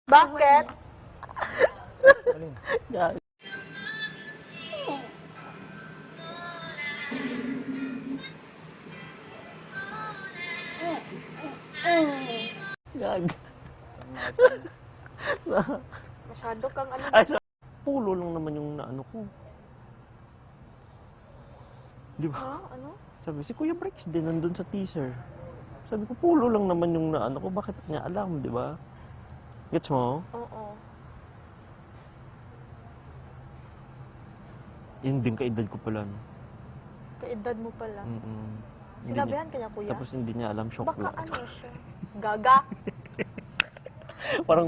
Bakit? Alin? Gag. Gag. Masyado kang ano. Ay, pulo lang naman yung naano ko. Di ba? Ha? Ano? Sabi, si Kuya Brex din nandun sa teaser. Sabi ko, pulo lang naman yung naano ko. Bakit nga alam, di ba? Gets mo? Oo. Yun din kaedad ko pala. No? Kaedad mo pala. Mm-mm. Hindi Sinabihan niya- ka niya, kuya? Tapos hindi niya alam, shock Baka lang. ano siya? Gaga? Parang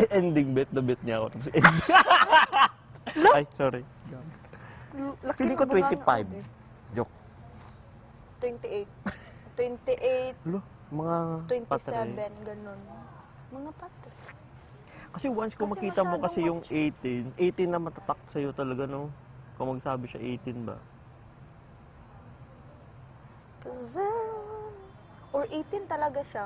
ending bet na bet niya ako. Tapos ending. Ay, sorry. Laki Feeling ko ng bunga 25. nga, Joke. 28. 28, Lo, mga 27, patay. ganun. Mga patre. Kasi once kung Kasi makita mo masyadong kasi yung 18 na matatak sa'yo talaga, no? Kung magsabi siya 18 ba? Or 18 talaga siya.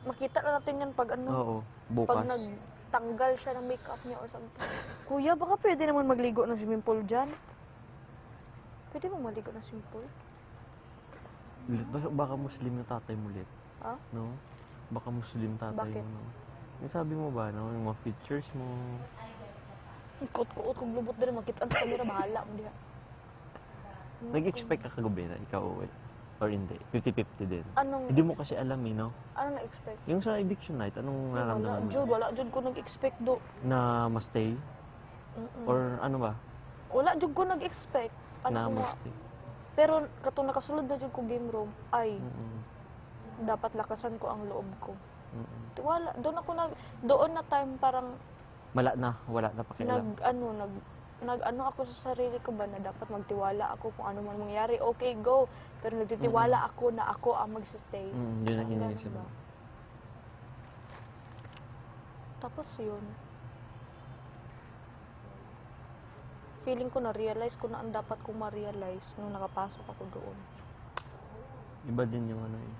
Makita na natin yan pag ano, Oo, pag bukas. nagtanggal siya ng makeup niya or something. Kuya, baka pwede naman magligo ng swimming pool dyan. Pwede mo maligo ng swimming pool? Ulit, baka Muslim yung tatay mo ulit. Ha? No? Baka Muslim tatay Bakit? mo, no? Yung sabi mo ba, no? Yung mga features mo. Ikot-kuot kung lubot din, makita ang camera, bahala mo diha. Nag-expect ka kagabi na ikaw uwi? Or hindi? 50-50 din. Anong, Hindi mo kasi alam eh, no? anong na-expect? Yung sa eviction night, anong Wala, nararamdaman mo? Jud, wala, Jud ko nag-expect do. Na ma-stay? Mm-mm. Or ano ba? Wala, Jud ko nag-expect. Ano Na ko nga. ma-stay? Pero, katong nakasulod na Jud ko game room, ay, Mm-mm. dapat lakasan ko ang loob ko. Mm-mm. Wala, doon na time parang Wala na pakialam. nag-ano ako sa sarili ko ba na dapat magtiwala ako kung ano man mangyari. Okay, go. Pero nagtitiwala ako na ako ang magsistay. Yun ang Ganun iniisip ba? mo. Tapos yun. Feeling ko na-realize ko na ang dapat kong ma-realize nung nakapasok ako doon. Iba din yung ano eh.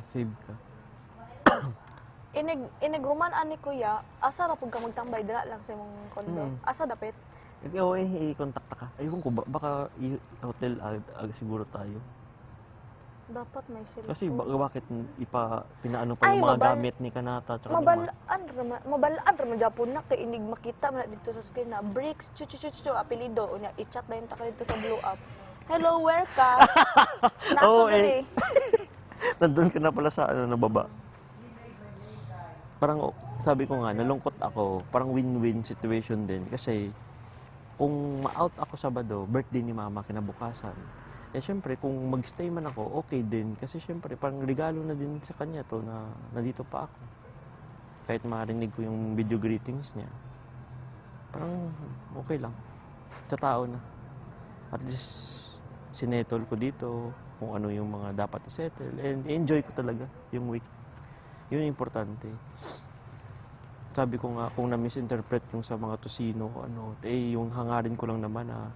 Save ka. Inighuman ani kuya, asa ra pud ka magtambay dira lang sa imong kondo. Asa dapit? Ikaw eh, i-contact ka. Ayun ko, baka hotel siguro tayo. Dapat may cellphone. Kasi bakit pinaano pa Ay, yung mga gamit ni Kanata tsaka ni Mark? Mabalaan ra man gyapon na kay inig makita man na dito sa screen na Bricks chu apelyido unya i-chat dayon ta ka dito sa blue app. Hello, where ka? Oo, Nako diri. Nandun ka na pala sa ano, na baba. Parang sabi ko nga, nalungkot ako. Parang win-win situation din. Kasi kung ma-out ako Sabado, birthday ni Mama kinabukasan. Eh syempre, kung mag-stay man ako, okay din. Kasi syempre, parang regalo na din sa kanya to na nandito pa ako. Kahit marinig ko yung video greetings niya. Parang okay lang. Sa tao na. At least, sinettle ko dito kung ano yung mga dapat i-settle. And enjoy ko talaga yung week. Yun yung importante. Sabi ko nga, kung na-misinterpret yung sa mga tusino, yung hangarin ko lang naman na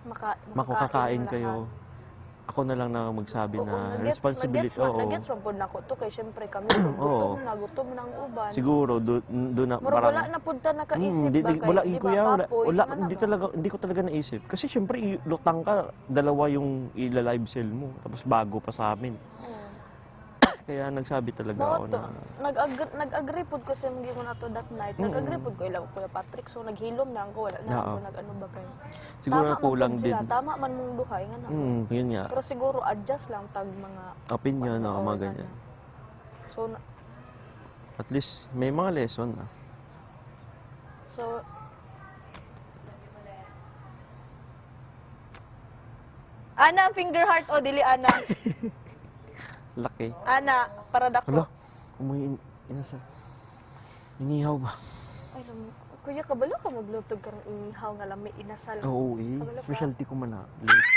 makakakain kayo. Ako na lang na magsabi na responsibility. Nagets man pod nako to kay syempre kami gutom na ang uban. Siguro doon na Murag wala na pud ta nakaisip ba kay wala di ba, kuya, kapoy, wala nga hindi ko talaga naisip. Kasi syempre lutang ka, dalawa yung ila-live sell mo, tapos bago pa sa amin. Kaya nagsabi talaga ako na nag-agree pod ko sa mga mo nato that night. Nag-agree pod ko ila Kuya Patrick, so naghilom na ako, wala na ako nag-ano ba kay. siguro Tama na kulang man pod din. sila, tama man mong duhay nga na. Yun nga. Pero siguro adjust lang tag mga Opinion, oo, mga ganyan. So At least may mga lesson na. so Ana, finger heart o dili ana. Laki. Ana, para dako. Hala, inihaw ba? Ay, kuya, kabalo ka maglutog karong inihaw nga lami inasal. Oo eh. Kabalo ka. Specialty ko man na. Late.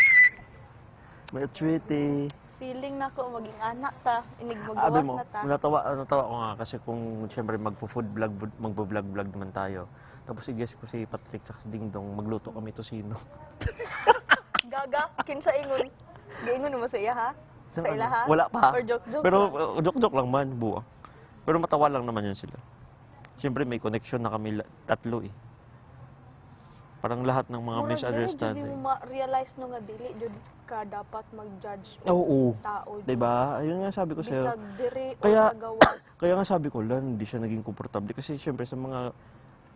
May atsuete. Feeling na ko maging anak ta, inig Abi magawas mo, na ta. natawa ko nga kasi kung siyempre magpo-food vlog, magpo-vlog naman tayo. Tapos i-guess ko si Patrick at si Ding Dong, magluto kami tosino. Gaga, kinsa ingon. Giingon mo sa iya ha? Sa ila ha? Wala pa. Or joke-joke Pero lang? joke-joke lang man, buwa. Pero matawa lang naman yun sila. Siyempre may connection na kami tatlo eh. Parang lahat ng mga Murag misunderstanding. dili mo ma-realize no nga dili jud ka dapat mag-judge Oo. tao. jud. Diba? Ayun nga sabi ko sa'yo. Bisag diri o Kaya- sa gawas. Kaya nga sabi ko lang, hindi siya naging komportable. Kasi syempre sa mga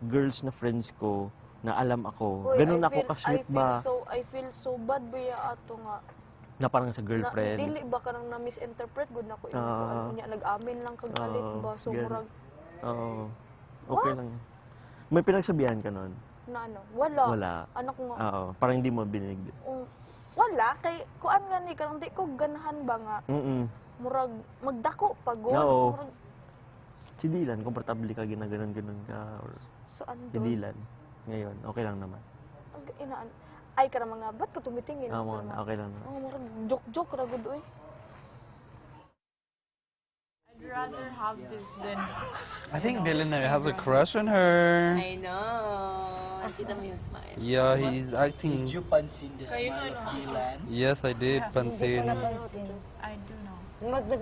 girls na friends ko, na alam ako, Uy, ganun I ako feel- ka-sweet ba, I feel so bad biya ato nga. na parang sa Na, girlfriend. dili ba ka nang na-misinterpret gud na ko Ah. niya nag-amin lang kag alit ba so ganun. murag Oo. Okay lang. May pinagsabihan ka nun? na ano, wala. Wala. Anak ko nga. Oo. Parang hindi mo binig. Wala kay kuan nga ni kanang di ko ganahan ba nga Mm-mm. murag magdako pagod. Oo. Murag Si Dylan, komportable ka, ginaganon-ganon ka. Or so ano si Dylan. Ngayon, okay lang naman. inaan ay ka mga ba't ka tumitingin? Oo, okay lang naman. Oh, murag joke-joke ra gud oy. I'd rather have this than I think Dylan has a crush on her. I know. Nakita mo yung smile. Yeah, he's acting. Did you pansin the smile of Dylan? Yes, I did, Hindi ko pansin. napansin. I do know.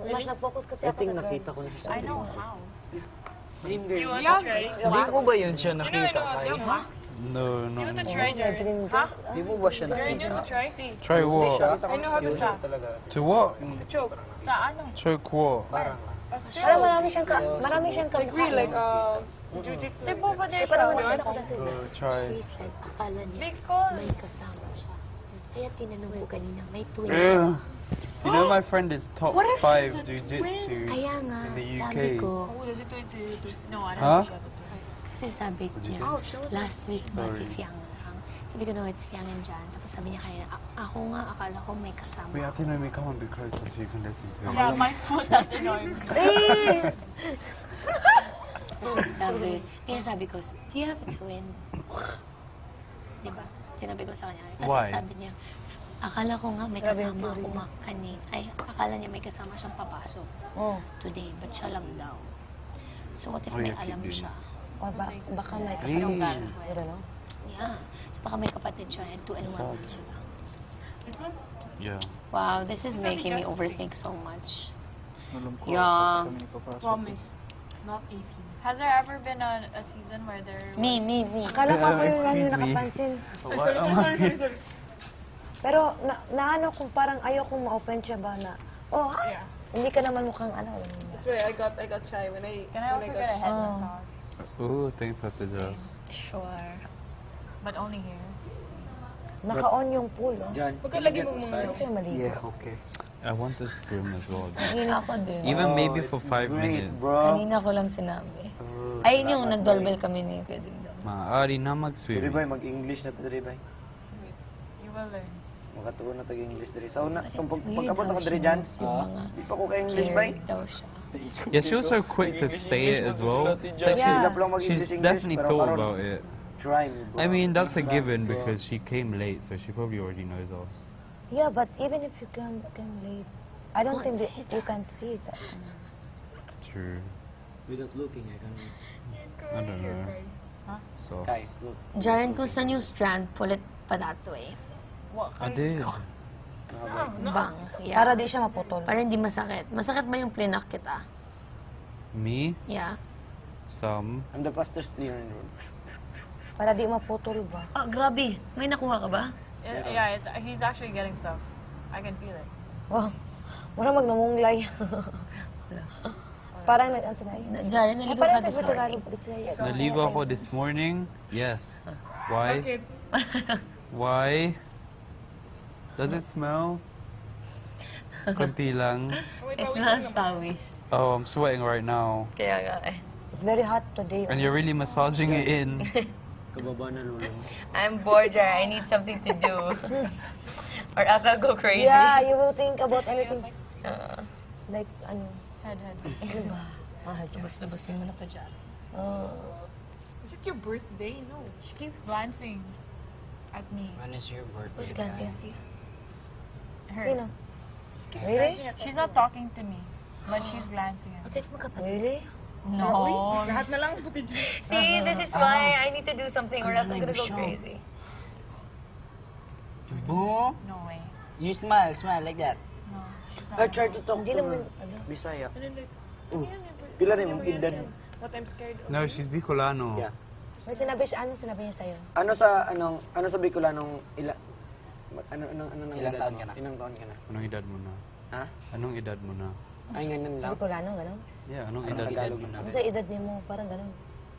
Mas nag-focus kasi ako sa girl. nakita ko na siya sa I know how. Dream girl. Hindi ko ba yun siya nakita kay? No, no. Na dream girl. Di mo ba siya nakita? Try what? To what? Sa ano? Choke what? Alam, marami siyang kamukha. Cebu ba din Di pa naman siya? nakita ko dati. Try. She said, akala niya Because may kasama siya. Kaya tinanong ko kanina, may twin. Ugh. You know my friend is top What if 5 she's a jiu-jitsu Kaya nga, in the UK. sabi ko, no, I don't Huh? think she has a twin. kasi sabi niya, last week ba si Fiang lang. Sabi ko, no, it's Fiang and Jan. Tapos sabi niya kanina, ako nga, akala ko may kasama. Wait, Atinami, come on, be closer so you can listen to it. Yeah, my foot at the noise. Kaya sabi ko, do you have a twin? Diba? Sinabi ko sa kanya. Kasi Why? sabi niya, akala ko nga may kasama ako ay, akala niya may kasama siyang papasok Oh. today, but siya lang daw. So what if Oh, may you keep alam doing siya? Or baka may Please. kapatid. I don't know. Yeah. So baka may kapatid siya and 2 and 1 sila. Yeah. Wow, this is making me overthink so much. Nalungkot. Yeah. Promise. Not 18. Has there ever been a season where there Me. Akala ko ako yung excuse yung me. nakapansin. Sorry. Pero naano kung parang ayaw kong ma-offend siya ba na, oh ha? Yeah. Hindi ka naman mukhang ano. That's why I got shy when I Can I also get a head massage? Oh, thanks for the jobs. Sure. But only here. Naka-on yung pool, oh. Jan, Pagkalagi mo mga Ito yung maligo. yeah, okay. I want to swim as well. Ako din. Even maybe for it's 5 great, minutes. bro. Kanina ko lang sinabi. Ayun yung nag-doorbell kami ni Kuya Dingdong. Maaari na mag-swim. Diribay, mag-English na to, Diribay. You will learn. Makatuon na tag-English diri. Sa una, It's kung weird pagkabot how ako she diri dyan, knows yung mga di pa ko ka-English, bay. scared daw siya. Yeah, she was so quick to say it as well. It's like Yeah. she's definitely thought about it. Try me, bro. I mean, that's a given because she came late, so she probably already knows us. Yeah, but even if you come late, I don't Can't think say that you can see that. True. Without looking, I can... I don't know. So Kai, look. Jaren, kung saan yung strand, pull it pa that way. What I kind? did. Bang. Yeah. Para di siya maputol. Para hindi masakit. Masakit ba yung plinak kita? Me? Yeah. Some. I'm the fastest cleaner in the world. Para di maputol ba? Ah, grabe. May nakuha ka ba? Yeah, he's actually getting stuff. I can feel it. Wow. Mura magnamunglay. Parang nag-ano sila yun. Jaren, naligo ka Parang this morning. Naligo ako this morning? Yes. Why? Bakit? Why? Does it smell? Konti lang. It smells pawis. Oh, I'm sweating right now. Kaya nga eh. It's very hot today. And you're really massaging it in. Kababa na lolo mo. I'm bored, Jaren. I need something to do. Or else I'll go crazy. Yeah, you will think about anything. Like, ano. Head. Ano ba? Lubos-lubosin mo na to, Jaren. Is it your birthday? No. She keeps glancing at me. When is your birthday? Who's glancing at you? Her. Sino? Really? She's not talking to me, but she's glancing at me. What if magkapatid? Really? No. Lahat na lang, puti dyan. See, this is why I need to do something or else I'm gonna go crazy. Boom! No way. You smile like that. No. She's I not. try to talk Hindi to naman, her. ano. Bisaya. Pila rin yung edad. What I'm scared of. No, she's Bicolano. Yeah. May sinabi siya, ano sinabi niya sa'yo? Ano sa Bicolanong ano nang Ilang edad taon mo? ka na? Ilang taon ka na? Anong edad mo na? Ha? Anong edad mo na? Ay, ganyan lang. Bicolano, gano'n? Yeah, anong Anong edad Tagalog mo mo na? Ano sa edad niyo mo? Parang gano'n.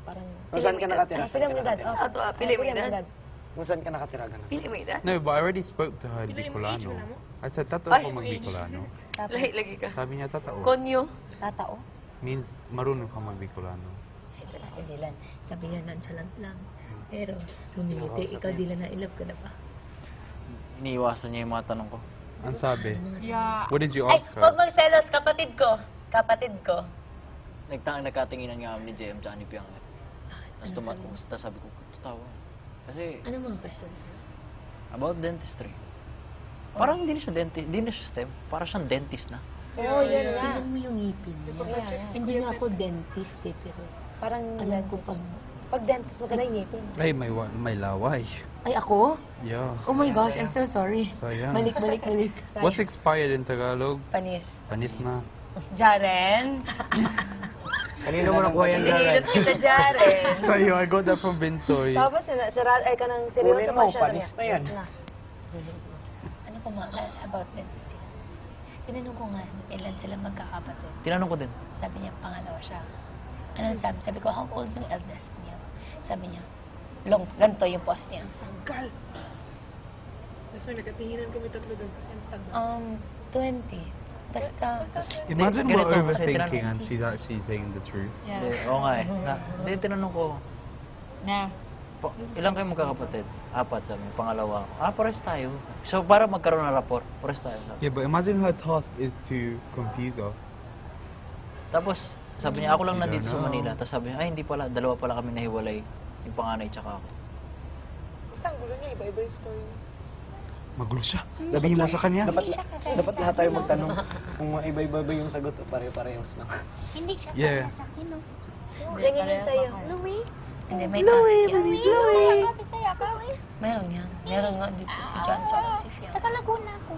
Parang... Kung saan ka nakatira? Pili mo edad. Sa ato, pili mo edad. Kung saan ka nakatira ganun? Pili mo edad. No, but I already spoke to her in Pila yung age Bicolano. mo na mo? I said, tato Ay, ako mag-Bicolano. Tapos, Lahi-lagi ka. Sabi niya, tatao. Konyo. tatao. Means marunong ka mag-Bicolano. Ito na si Dylan. Sabi niya, nonchalant lang. Pero, lumiliti, ikaw Dylan, na ilove ka na ba? Iniiwasan niya yung mga tanong ko. Ang sabi, Yeah. what did you Ay, ask huwag her? magselos, kapatid ko. Kapatid ko. Nagkatinginan nga kami ni JM tsaka ni Piang. Tapos sabi ko, tatawa. Kasi Ano mga questions? about dentistry. Parang hindi na siya dentist, hindi na siya STEM. Parang siyang dentist na. Oo, yan nga. Tingnan mo yung ngipin niya. Hindi nga ako dentist eh, pero Parang alam ko pag... Pag dentist, maganda yung ngipin. Ay, may laway. Ay, ako? Yeah. Oh my gosh, I'm so sorry. Sayang. Balik. What's expired in Tagalog? Panis. Panis na. Jaren. Kanino mo nakuha yan, Inilot kita, Jaren. Sa'yo, I got that from Binsoy. Tapos, ay ka nang seryoso Kunin pa mo, siya. panis na yan. Yes na. Ano pa about dentistry? Tinanong ko nga, ilan sila magkakapatid. Tinanong ko din. Sabi niya, pangalawa siya. Ano sabi? Sabi ko, how old yung eldest niya? Sabi niya, ganito yung post niya. Tagal. That's why nagkatinginan kami tatlo doon kasi ang tagal. 20. Basta, Imagine Ganito, we're kasi overthinking tinanong- and she's actually saying the truth. Hindi, oo nga eh. Hindi, tinanong ko, Nah. ilan kayo magkakapatid? 4 sabi, pangalawa ako. Pares tayo. So, para magkaroon ng rapport, pares tayo. Sabi. Yeah, but imagine her task is to confuse us. Tapos, sabi niya, ako lang You nandito don't sa know. Manila. Tapos sabi niya, ay hindi pala, dalawa pala kami nahiwalay. Yung panganay tsaka ako. Basta ang gulo niya, iba-iba yung story niya. Magulo siya. Sabihin mo sa kanya. Dapat lahat tayo magtanong kung iba-iba ba yung sagot o pare-parehos lang. hindi siya Yeah. para sa akin, no? Tingin niya sa'yo. Hindi, may task yan. Meron yan. Meron nga dito si John tsaka si Fiona. Taga-Laguna ako.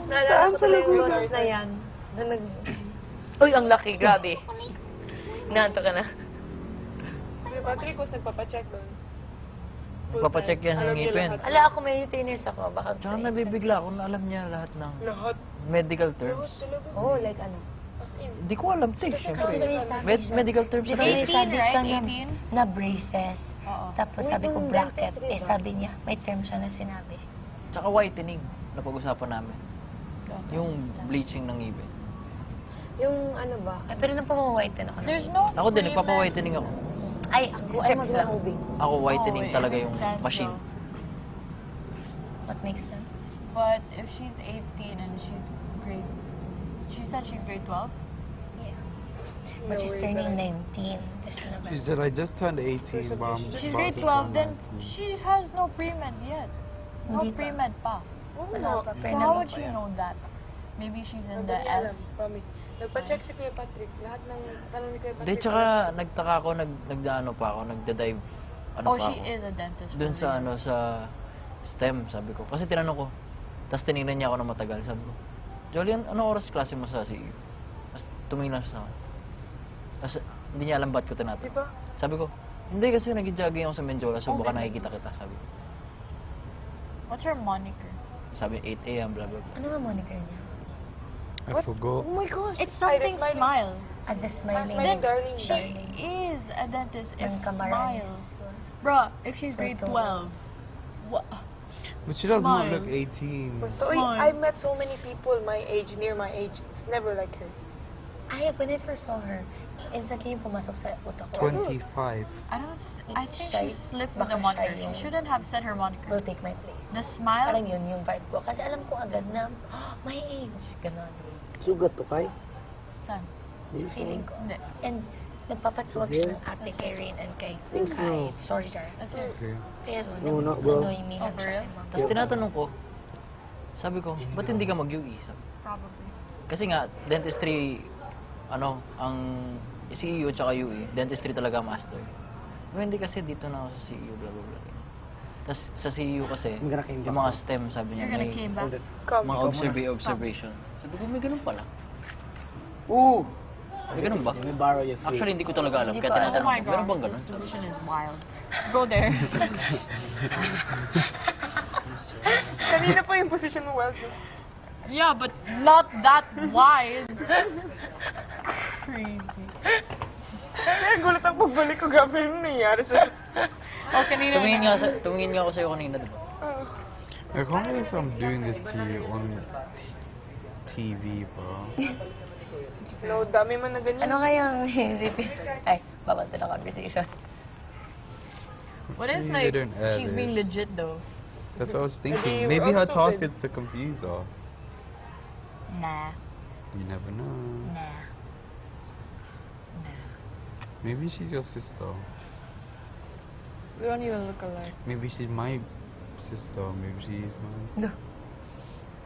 Saan sa Laguna? Na yan. Na nag... Uy, ang laki. Grabe. Naanto ka na. Kuya Patrick was nagpapacheck doon. Papacheck yan ng ngipin. Ala, ako may retainers ako. Baka gusto Tsaka nabibigla ako na alam niya lahat ng Lahat. medical terms. Talaga. Oh, like ano? As in. Hindi ko alam, te. Kasi Siyempre. may sabi siya. Medical terms na. May 18, sabi ka right? na, 18? na braces. Tapos sabi ko yung bracket. dentist rin, Sabi niya, may term siya na sinabi. Tsaka whitening, na pag-usapan namin. Yung bleaching ng ngipin. Yung ano ba? Ay, pero nang pamawhite din ako. There's no Ako din, pre-med. nagpapa-whitening ako. Ay, ako ay Strips lang. mag-ubing. Ako whitening Oh, it talaga makes yung sense, machine. though. What makes sense? But if she's 18 and she said she's grade 12? Yeah. But she's turning 19 this She November. said, I just turned 18, but I'm She's about grade to 12, turn then 19. she has no pre-med yet. No Hindi pa. pre-med pa. Wala pa, So pero how naman would pa she yan. know that? Maybe she's in Ang the dami alam, S. promise. Nagpa-check si Kuya Patrick. Lahat ng tanong ni Kuya Hindi, Patrick. tsaka nagtaka ako, nagdaano pa ako, nagda-dive, ano Oh, pa she ako. is a dentist. Doon for sa real. ano, sa STEM, sabi ko. Kasi tinanong ko, tapos tinignan niya ako na matagal, sabi ko, Jolien, ano oras klase mo sa CU? Tapos tumingin lang siya sa akin. Tapos hindi niya alam ba't ko tinatanong. Diba? Sabi ko, hindi kasi nag-jogging ako sa Menjola, so baka nakikita kita, sabi ko. What's her moniker? Sabi 8 a.m., blah, blah, blah. Ano nga moniker niya? I forgot. Oh my gosh. It's something Smiling. smile. At the smiling. Smiling darling. She is a dentist if Ng smile. Camarines. Bruh, if she's grade Ito. 12. What? But she does not Smile. look 18. So, I met so many people my age, near my age. It's never like her. Ay, when I first saw her, instantly yung pumasok sa utak ko. 25. I think Shy. she slipped with Baka the moniker. shy She yung- shouldn't have said her moniker. Will take my place. The smile. Parang yun yung vibe ko. Kasi alam ko agad na, oh, my age. Ganon. Sugat to kay? Saan? Sa feeling ko. Hindi. And nagpapatawag siya ng ate kay Rain and kay Kai. Sorry, Jar. That's her. Okay. Pero No, not bro. nanoimingan Oh, for siya. real? kay Ma'am. Tapos tinatanong ko, sabi ko, ba't hindi ka mag-UE? Sabi. Probably. Kasi nga, dentistry, ano, ang CEU tsaka UE, dentistry talaga master. Pero hindi kasi dito na ako sa CEU, blah, blah, blah. Tapos sa CEU kasi, Magana came yung back. mga STEM, sabi niya, You're gonna may came back? Come, mga come. observation. Sabi ko, may ganun pala. Oo! May ganun ba? Let me borrow your feet. Actually, hindi ko talaga alam. Kaya Oh tinatanong my ko. Meron God, bang this ganun? position is wild. Go there. Kanina pa yung position mo wild. Yeah, but not that wide. Crazy. Kaya gulat ang pagbalik ko, grabe yung nangyayari sa... Oh, kanina Tumingin nga ako sa'yo kanina, di ba? I can't believe someone's doing this to you on TV, bro. No, dami man na ganyan. Ano kayang isipin? Ay, bawal to na conversation. What if, Maybe like, they don't air she's being this. legit, though? That's what I was Maybe thinking. you Maybe her also task did. is to confuse us. Nah. You never know. Nah. Maybe she's your sister. We don't even look alike. Maybe she's my sister. Maybe she's my I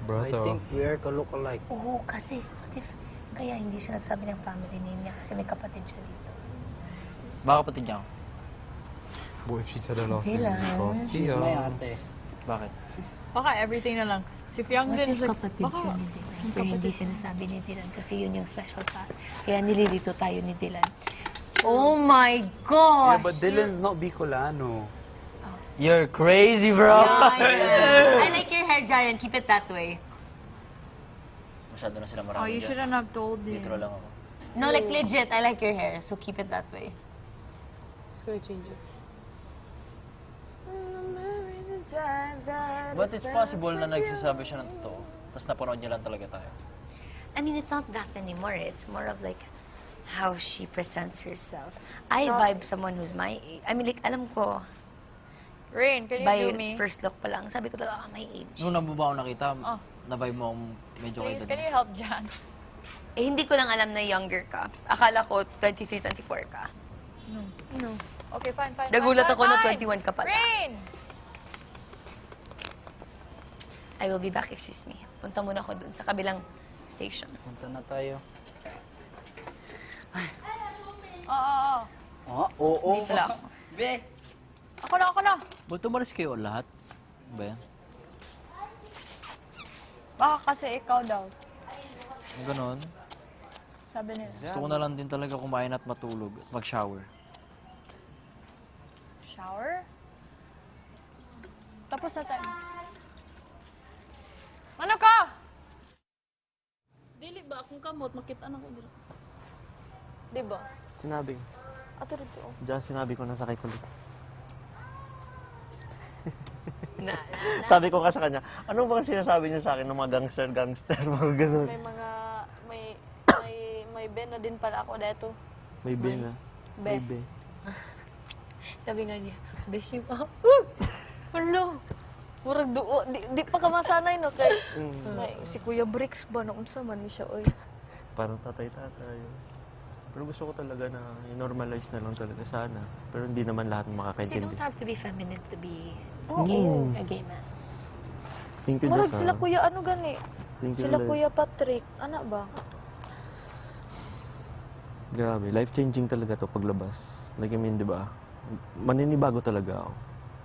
brother. think we are look-alike. Oo, kasi what if kaya hindi siya nagsabi ng family name niya kasi may kapatid siya dito. Baka kapatid niya ako. What if she said her last Hindi name lang. before? See She's my ya. ate. Bakit? Baka everything na lang. Si Fiang What din, if like, kapatid baka- siya ni Dylan? Pero hindi sinasabi ni Dylan kasi yun yung special class. Kaya nililito tayo ni Dylan. Oh my gosh! Dylan's not Bicolano. You're crazy, bro! I like your hair, Jaren. Keep it that way. Masyado na sila marami Oh, you dyan. shouldn't have told him. Intro lang ako. No, like legit. I like your hair, so keep it that way. It's gonna change it. But it's possible na nagsasabi siya ng totoo. Tapos napanood niya lang talaga tayo. I mean, it's not that anymore. It's more of like how she presents herself. I vibe someone who's my age. I mean, like, alam ko, Rain, can you by do me? first look pa lang, sabi ko talaga, my age. Nung nabuba ako nakita, na-vibe mo akong medyo kayo Please, can you help Jan? Eh, hindi ko lang alam na younger ka. Akala ko 23, 24 ka. No. Okay, fine. Nagulat fine, ako na fine. 21 ka pala. Rain! I will be back, excuse me. Punta muna ako dun sa kabilang station. Punta na tayo. Oo. Oo. Dito lang. Ako na. Ba't umalis kayo lahat? Ba yan? Baka kasi ikaw daw. Ganon. Sabi nila. Gusto ko na lang din talaga kumain at matulog at mag-shower. Shower? Tapos na tayo. Ano ka? Dili ba? Kung kamot, makita na ko dito. Di ba? Sinabi ko. Ato rito. Diyan sinabi ko na sakay kulit. Na, Sabi ko ka sa kanya, ano bang sinasabi niyo sa akin ng mga gangster, mga ganun. May mga, may Ben na din pala ako dito. May be na. May Be. be. sabi nga niya, beshi pa. Hello. Murag duo. Di pa ka masanay, no? Kay si Kuya Bricks ba? Naunsa man ni siya, oy. Parang tatay-tatay. Pero gusto ko talaga na i-normalize na lang talaga sana. Pero hindi naman lahat Kasi you makakaintindi. don't have to be feminine to be Oo. a gay man. Thank you, Murag Jess, sila ah. Kuya ano gani? Thank you, Sila Lord. Kuya Patrick. Ana ba? Grabe, life-changing talaga to paglabas. Like, I mean, di ba? Maninibago talaga ako.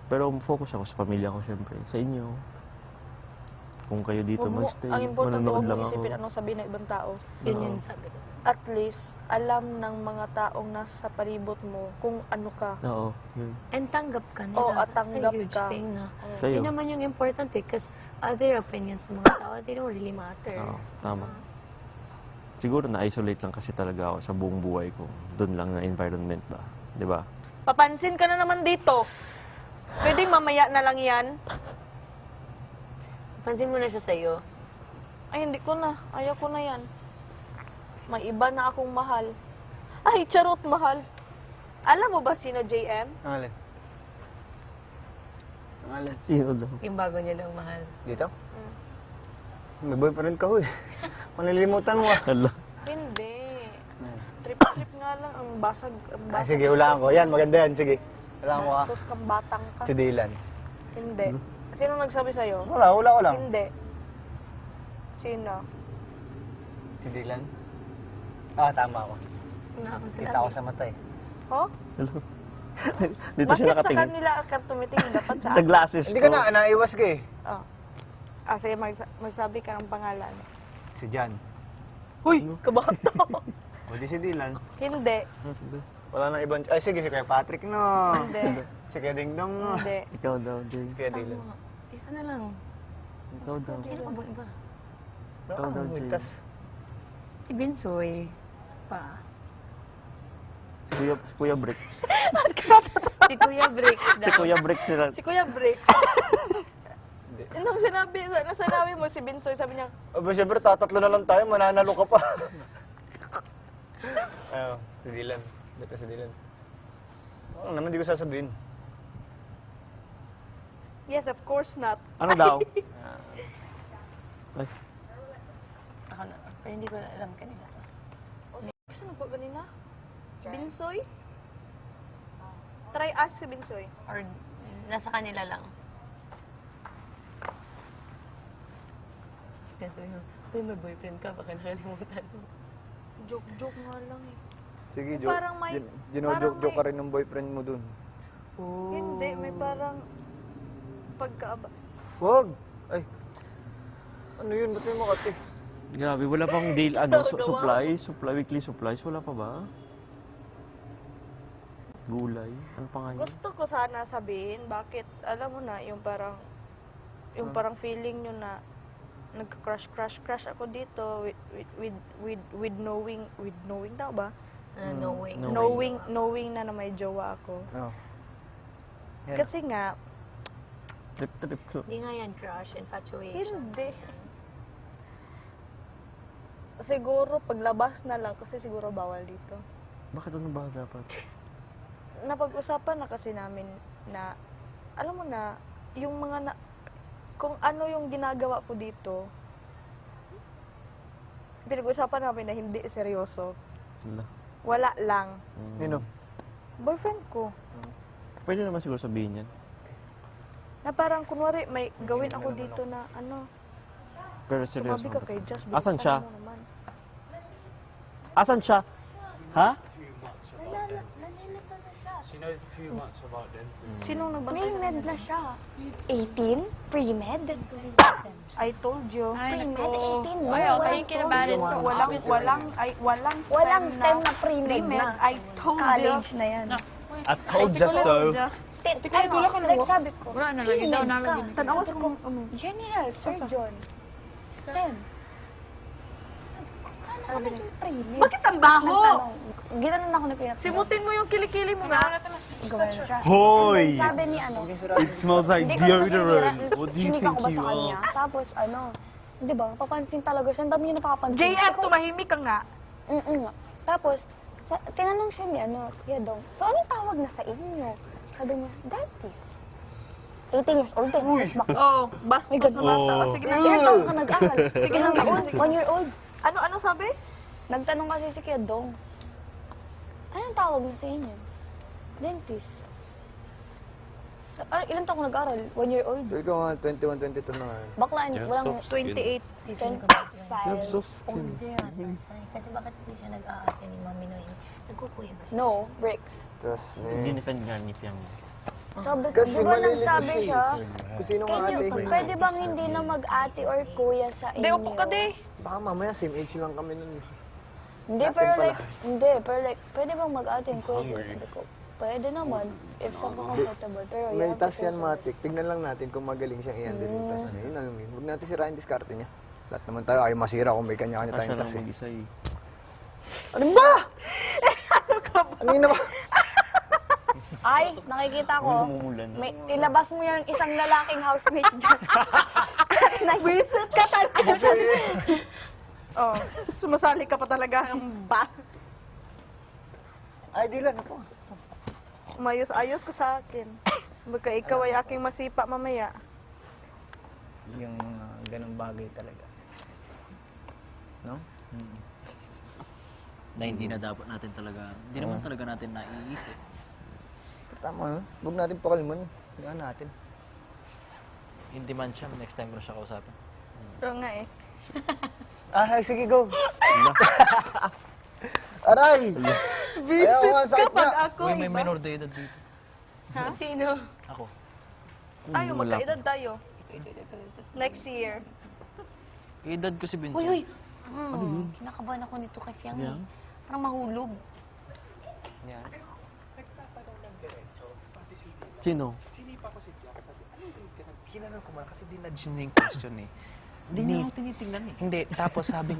Pero focus ako sa pamilya ko, syempre. Sa inyo. Kung kayo dito Huwag mo- magstay, ang importante, manonood huwag lang mo ako. isipin anong sabihin ng ibang tao. Yun yung sabi ko. At least, alam ng mga taong nasa palibot mo kung ano ka. Oo, yun. And tanggap ka nila. Oo, at That's tanggap a huge ka. thing na. Kayo. Yun naman yung important eh. Because other opinions ng mga tao, they don't really matter. Oo, tama. Siguro na-isolate lang kasi talaga ako sa buong buhay ko. Doon lang na environment ba? Di ba? Papansin ka na naman dito. Pwedeng mamaya na lang yan. Pansin mo na siya sa'yo. Ay, hindi ko na. Ayaw ko na yan. May iba na akong mahal. Ay, charot mahal. Alam mo ba sino JM? Pangalan. Pangalan. Sino daw? Yung bago niya daw mahal. Dito? May boyfriend ka ho eh. Manilimutan mo ah. Hala. Hindi. Trip-trip nga lang. Ang basag. Ang Ah, basag. sige, hulaan ko. Yan, maganda yan. Sige. Hulaan ko ah. Bastos kang batang ka. Si Dylan. Hindi. Sino nagsabi sa'yo? Hula ko lang. Hindi. Sino? Si Dylan. Ah, tama ako. Wala ako Kita sinabi. ko sa mata eh. Oh? Dito Bakit siya sa nakatingin. kanila ka tumitingin? Dapat sa Sa glasses Hindi ko. ka na, naiwas ka eh. Oh. Ah, sige, magsabi ka ng pangalan. Si Jan. Uy, kabata. O di si Dylan. Hindi. Wala nang ibang... Ay, sige, si Kuya Patrick, no. Hindi. Si Kuya Dingdong, no. Hindi. Ikaw daw, Jay. Kuya Dylan. Isa na lang. Ikaw daw. Sino pa bang iba? Ikaw daw, Jay. Ligtas. Si Binsoy. Pa. Si Kuya Brick. Si Kuya Bricks Si daw. Kuya Brick sila. Si Kuya Bricks. Nung sinabi mo si Binsoy, sabi niya, Aba, syempre, tatatlo na lang tayo, mananalo ka pa. Ayun, si Dylan. Beta si Dylan. Oo naman, di ko sasabihin. yes, of course not. Ano daw? Ay, Ako na. Pero hindi ko alam kanila. Sino po kanina? Binsoy? Try ask si Binsoy. Or nasa kanila lang. Kasi uy, may boyfriend ka, baka nakalimutan mo. Joke-joke nga lang eh. Sige, Yung joke. parang may- Gino-joke-joke parang ka rin ng boyfriend mo dun. Hindi, may parang pagkaaba. Wag! Ay. Ano yun? Ba't may makati? grabe, wala pang deal, weekly supplies, wala pa ba? Gulay, ano pa nga yun? Gusto ko sana sabihin, bakit, alam mo na, yung parang feeling nyo na nagka-crush ako dito with knowing daw ba? Knowing. Knowing na may jowa ako. Oh. Yan. Kasi nga, Trip. Hindi nga yan crush, infatuation. hindi. Siguro paglabas na lang kasi siguro bawal dito. Bakit ano ba dapat? Napag-usapan na kasi namin na, alam mo na, yung mga kung ano yung ginagawa ko dito, pinag-usapan namin na hindi seryoso. Wala. Wala lang. Nino? Boyfriend ko. Pwede naman siguro sabihin yan. Na parang, kunwari, may gawin ako dito na, ano, Pero seryoso. tumabi ka kay Just. Asan siya? mo naman. Asan siya? Ha? She knows too much about dentists. Sinong nagbantay? Pre-med na siya. 18? Pre-med? I told you. Pre-med, 18 mo. Well, thinking about it, so Walang STEM na pre-med na. I told you. College na yan. I told you so. Like sabi ko, wala na lagi daw namin ka. yun. Tanawa sa kong, General, surgeon, STEM. Sabi ko, pre-med. Bakit ang baho? Ginanon ako na pinat. Simutin mo yung kilikili mo nga. Gawin siya. Hoy! And then sabi ni ano, It smells like hindi ko naman deodorant. sinisira, What do you sinika think ko ba you sa kanya? are? Tapos ano, di ba, papansin talaga siya. Ang dami niya napapansin. JF, tumahimik ka nga. Tapos, tinanong siya ni ano, Kuya Dong, so anong tawag na sa inyo? Sabi niya, dentist. 18 years old din. Oh, bastos na bata. Oh. Sige na. Ilan taon ka nag-aral? Isang taon, 1 year old. Ano sabi? Nagtanong kasi si Kuya Dong, anong tawag na sa inyo? Dentist. Ilan taon ka nag-aral? 1 year old? Ikaw nga, 21, 22 na nga. Bakla, walang 28. Different about yun. 25. Soft skin. Hindi ata siya. Kasi bakit hindi siya nag-aate ni Mami Noy? Nagkukuya ba siya? No, bricks. Tapos, Dinefend nga ni Piang. Sabi, Kasi di ba mali nagsabi siya? kung sino nga Kasi ate. pwede bang hindi na mag-ate or kuya sa inyo? Hindi, upo ka di. Baka mamaya, same age lang kami nun. Hindi, pero like, pwede bang mag-ate and kuya sa sabi ko? Pwede naman, if sa comfortable. Pero May yeah, tas yan, Matik. Tignan lang natin kung magaling siyang i-handle yung tas na yun. Alam mo yun. Huwag natin sirain yung diskarte niya. Lahat naman tayo ayaw masira kung may kanya-kanya Siya tayong lang tas eh. mag-isa eh. Ano ba? Ano yun na ba? Ay, nakikita ko. Namumulan. May, ilabas mo yung isang lalaking housemate dyan. Visit ka talaga. Oh, sumasali ka pa talaga ng bat. Ay, Dylan, ako. Umayos-ayos ko sa akin. Baka ikaw ay aking masipa mamaya. Yung ganong bagay talaga. No? Na hindi na dapat natin talaga, hindi naman talaga natin naiisip. Tama, huwag natin pakaliman. Kaya natin. Hindi man siya, next time ko na siya kausapin. Oo nga eh. Ah, sige, go. Aray! Visit nga, ka sakit pag na. ako, Uy, may iba. minor de edad dito. Sino? Ako. Ayaw, magkaedad tayo. Ito. Next year. Edad ko si Vincent. Uy! Kinakabahan ako nito kay Fiang eh. Parang mahulog. Yan. Sino? Sinipa ko si Jack. Sabi, anong grade ka? Kinanong ko man kasi dinudge niya yung question eh. Hindi niya ako tinitingnan eh. Hindi. Tapos sabi,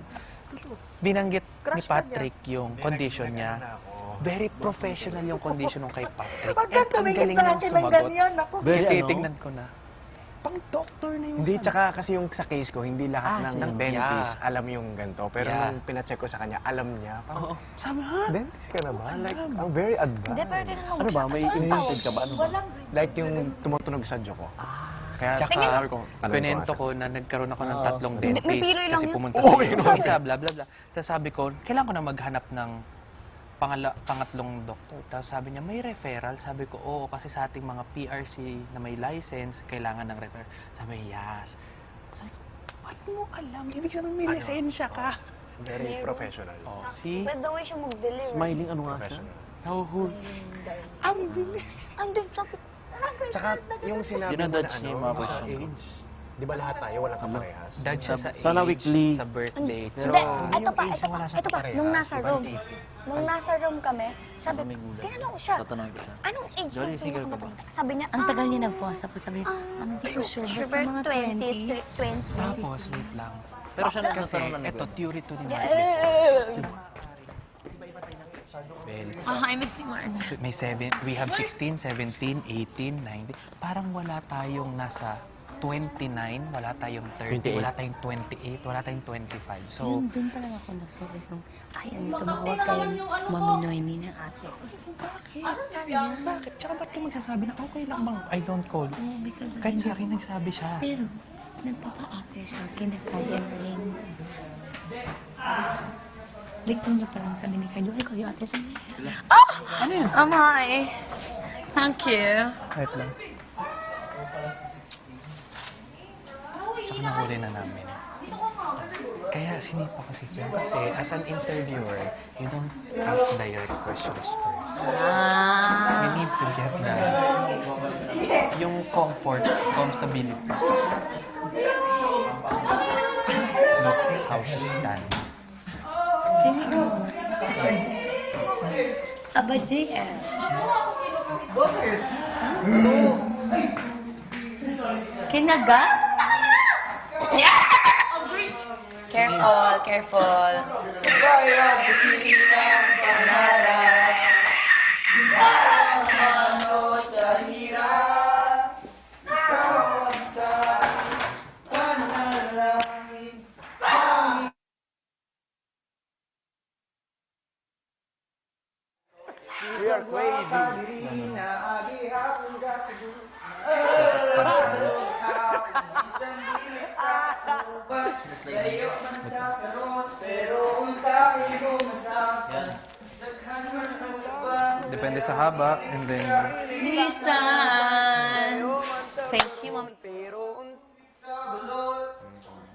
binanggit ni Patrick yung condition niya. Very professional yung condition ng kay Patrick. At ang galing niyang sumagot. Very ano? Titignan ko na. Pang doctor na yung Hindi, tsaka kasi yung sa case ko, hindi lahat ng dentist yeah. alam yung ganito. Pero Yeah. nung pinacheck ko sa kanya, alam niya. Parang, Oo. Sabi, ha? dentist ka na ba? Like, very advanced. Hindi, pero tinanong Ano siya. ba? May invented ka ba? Ano ba? Like yung tumutunog sa jaw ko. Kaya Tsaka, sabi ko, tanong ko kwento nga ko na nagkaroon ako ng 3 May dentist Pinoy lang kasi yun. pumunta Oo, sa yun. isa, bla bla bla. Tapos sabi ko, kailangan ko na maghanap ng pangatlong doktor. Tapos sabi niya, may referral. Sabi ko, oo, kasi sa ating mga PRC na may license, kailangan ng referral. Sabi, yes. Sabi ko, ba't mo alam? Ibig sabihin may lisensya ka. very professional. Oh, see? But the way siya mag-deliver. Smiling ano nga siya? Professional. Nahuhul. Ang bilis. Andun, sabi, Tsaka yung sinabi mo na Dinadodge niya yung mga sa question ko. age. Di ba lahat tayo walang kaparehas? Dad siya sa Sana age, weekly. sa birthday. Hindi, Pero, ito yung pa, age ito na pa, wala siyang ito pa. kaparehas, Nung nasa iba room, yung tipid. nung nasa room kami, sabi, May gulat. tinanong ko siya, Tatanungin ko siya. anong age Johnny, yung single ka ba? pinakamatanda? Sabi niya, Ang tagal niya nagpause. Tapos sabi niya, hindi ko sure. Basta Sugar mga 20, 20s. 20. tapos, wait lang. Pero siya Kasi, nagtatanong na ito, theory to ni Eh, Mark. Well, I'm mixing more. may we have 16, 17, 18, 19. Parang wala tayong nasa 29, wala tayong 30, 28. wala tayong 28, wala tayong 25. So, Yun, dun pa lang ako nasuot nung, ay, ano ito, huwag kayong maminoy-mi ng ate. bakit? Tsaka ba't ka magsasabi na okay lang bang I don't call? Oh, because Kahit sa akin nagsabi siya. pero, nagpapa-ate siya, kinakaya rin. Likong niya parang sabi ni Kayo, ikaw yung ate sa niya. Ano yun? Amay! Thank you. Wait lang. Tsaka nahuli na namin. Kaya sinipa ko si Fion kasi as an interviewer, you don't ask direct questions first. You need to get yung comfortability. Look how she stands. Aba, JF. Kinaga? Yes! Careful, careful. We are crazy. Depende sa haba and then Bilisan! Thank you, Mami.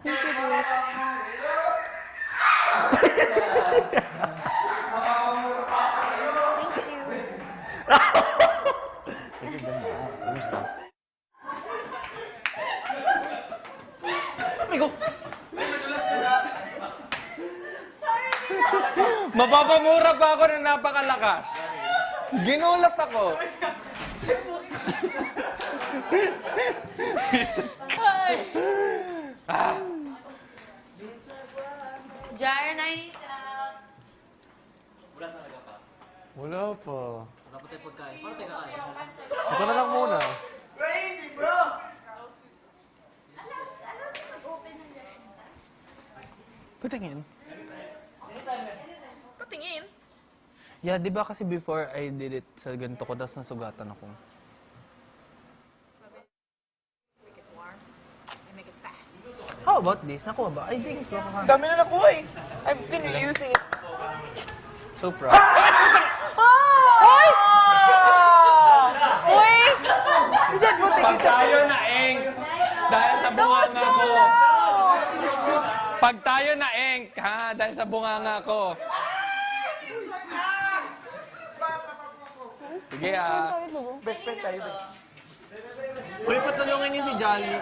Thank you, Brooks. Mapapamura pa ako ng napakalakas. Ginulat ako. Jar, I need help. Wala pa. Dapat tayo pagkain. Paano tayo kakain? Ito na lang muna. patingin. Patingin? Yeah, di ba kasi before I did it sa ganito ko, tapos nasugatan ako. How about this? Nakuha ba? I think so. Dami na nakuha eh. I've been using it. So proud. Pag tayo naeng, dahil sa bunganga ko. Pag tayo naeng, ha, dahil sa bunganga ko. Sige Best friend tayo. Uy, patulungan niyo si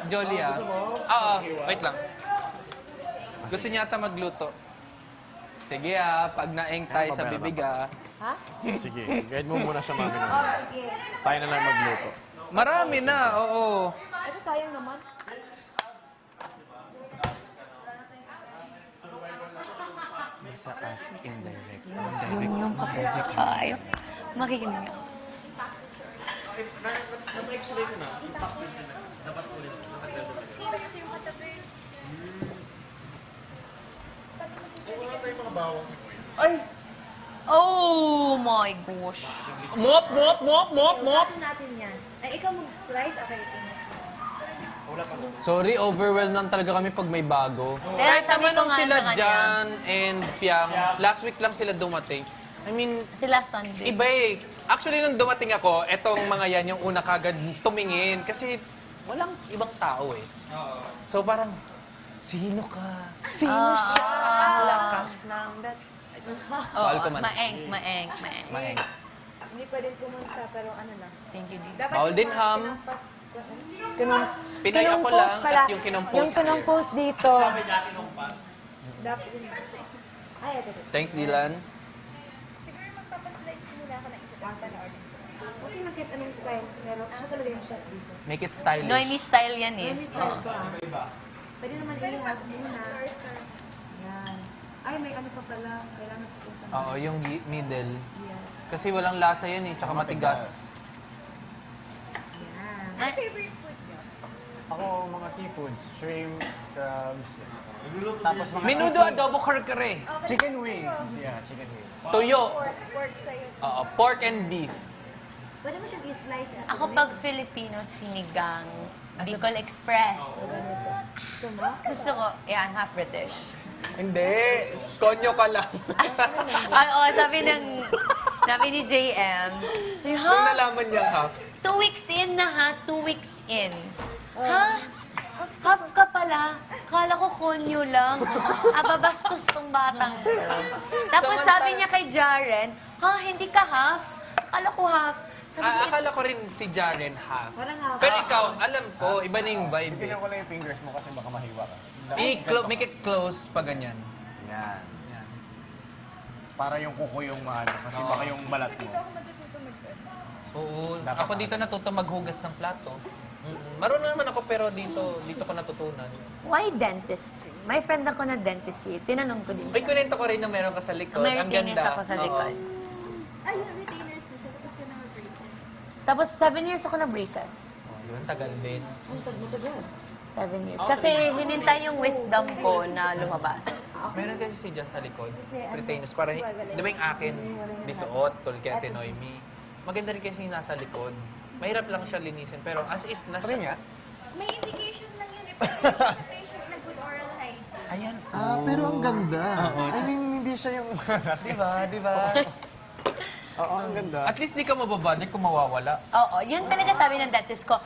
Jolly ah. Oo, wait lang. Gusto niya ata magluto. Sige pag naeng tayo sa bibig Sige, guide mo muna siya, mami. Tayo na lang magluto. Marami na, oo. Ito sayang naman. Sa ask indirect. Yung kapag makikinig ako. Oh my gosh. Mop! natin yan. Ay, ikaw mag-rice, okay. Sorry, overwhelmed lang talaga kami pag may bago. Kaya Kahit sabi naman ko nung nga sila sa kanya. Jan and Fiang, last week lang sila dumating. I mean, Sila Sunday. iba eh. Actually, nung dumating ako, etong mga yan yung una kagad tumingin. Kasi walang ibang tao eh. So parang, sino ka? Sino siya? Lakas ng dat. Bawal ko man. Maeng. Maeng. Hindi pwedeng pumunta, pero ano lang. Thank you, Di. Bawal din ham. Pinay ako lang at yung kinumpos. Yung kinumpos dito. Thanks, Dylan. Siguro magpapaslice muna ako ng isa kasi na-order. Okay lang kahit anong style, pero siya talaga yung shot dito. Make it stylish. Noemi style yan eh. Style ko Pwede naman i-has muna. Yan. Ay, may ano pa pala. Kailangan pupunta. Oo, yung middle. Kasi walang lasa yan eh, tsaka matigas. Ay, Ako, mga seafoods, shrimps, crabs, tapos mga Menudo sisig. adobo kare-kare. Chicken wings. Yeah, chicken wings. Tuyo. Pork sa'yo. Oo, pork and beef. Pwede mo siyang i-slice. ako pag Filipino, sinigang. Bicol Express. Gusto ko, yeah, I'm half British. Hindi. Konyo ka lang. Ay, sabi ni JM, sabi, Nung ha? nalaman niya half. 2 weeks in na ha? 2 weeks in. Ha? Half ka pala? Kala ko konyo lang. Ababastos tong batang ko. Tapos sabi niya kay Jaren, ha? Hindi ka half? Akala ko half. Sabi niya, Akala ko rin si Jaren half. Parang half. Pero ikaw, alam ko, iba na yung vibe eh. Tingnan ko lang yung fingers mo kasi baka mahiwa ka. Make it close pa ganyan. Yan. Yan. Para yung kuko yung maano, kasi baka yung balat mo. Oo. Ako dito natuto maghugas ng plato. Marunong naman ako pero dito ko natutunan. why dentistry? May friend ako na dentistry. Tinanong ko din Ay, siya. kunento ko rin na meron ka sa likod. May Ang retainers ganda. ako sa likod. Ay, yung retainers na siya. Tapos ka na mag-braces. Tapos 7 years ako na braces. Oo. Yun, tagal din. 7 years. Kasi hinintay yung wisdom ko na lumabas. Meron kasi si Jess sa likod. Retainers. Para, di ba yung akin, disuot, tulad kay Ate Noemi. Maganda rin kasi yung nasa likod. Mahirap lang siya linisin, pero as is na siya. May indication lang yun. Ipagpapalala sa patient na good oral hygiene. Ayan. Pero ang ganda. I mean, hindi siya yung... di ba? Oo, ang ganda. At least di ka mababadyak kung mawawala. Oo, yun talaga sabi ng dentist ko,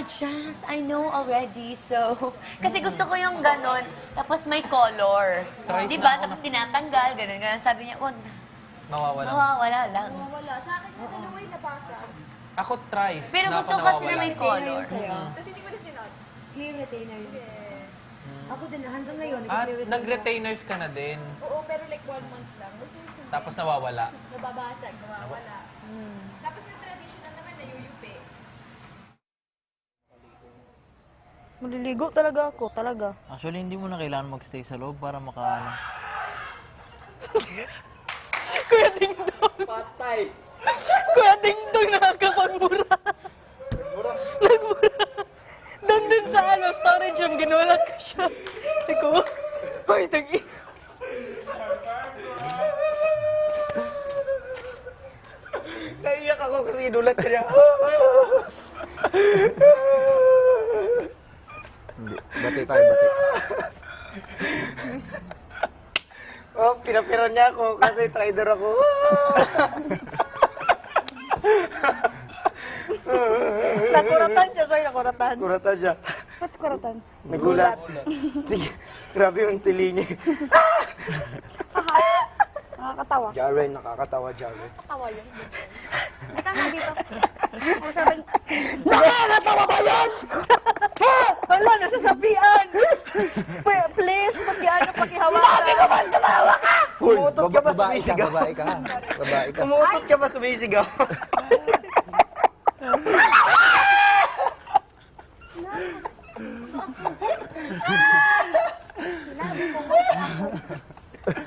Jess, I know already, so... Kasi gusto ko yung ganon, tapos may color. Di ba? Tapos tinatanggal, ganon. Sabi niya, wag na. Mawawala. Mawawala lang. Wala. Sa akin, yung dalawa yung napasa. Ako thrice. Pero na gusto ako ko kasi na nawawala. may color. Tapos hindi ko na sinot. Clear retainer yun. Yes. Ako din, hanggang ngayon, At nag-retainers ka na din. Oo, pero like 1 month lang. Tapos nawawala. Nababasag, nawawala. Tapos yung traditional naman na yuyupi. Maliligo talaga ako, talaga. Actually, hindi mo na kailangan magstay sa loob para maka... Kuya Dingdong! Patay! Kuya Dingdong nakakapagmura! Nagmura! Doon sa storage room, ginulat ko siya. Tiko, hoy, tagi. Naiyak ako kasi inulat ka niya. Hindi. Bati tayo, bati. Oh, pinapiran niya ako kasi trader ako. Nakuratan siya, sorry, nakuratan. Kurata siya. Ba't kuratan? Nagulat. Sige, grabe yung tili niya. Nakakatawa. Jaren, nakakatawa, Jaren. Tawa yun. Ika nga dito. Ako sabi, nakakatawa ba yan? Ha? Wala, nasasabihan. Please, pakihawakan. Sinabi ko man, tumawa ka! ba Babae ka, sumisigaw? babae ka. Babae ka. Umuutot ka ba sumisigaw?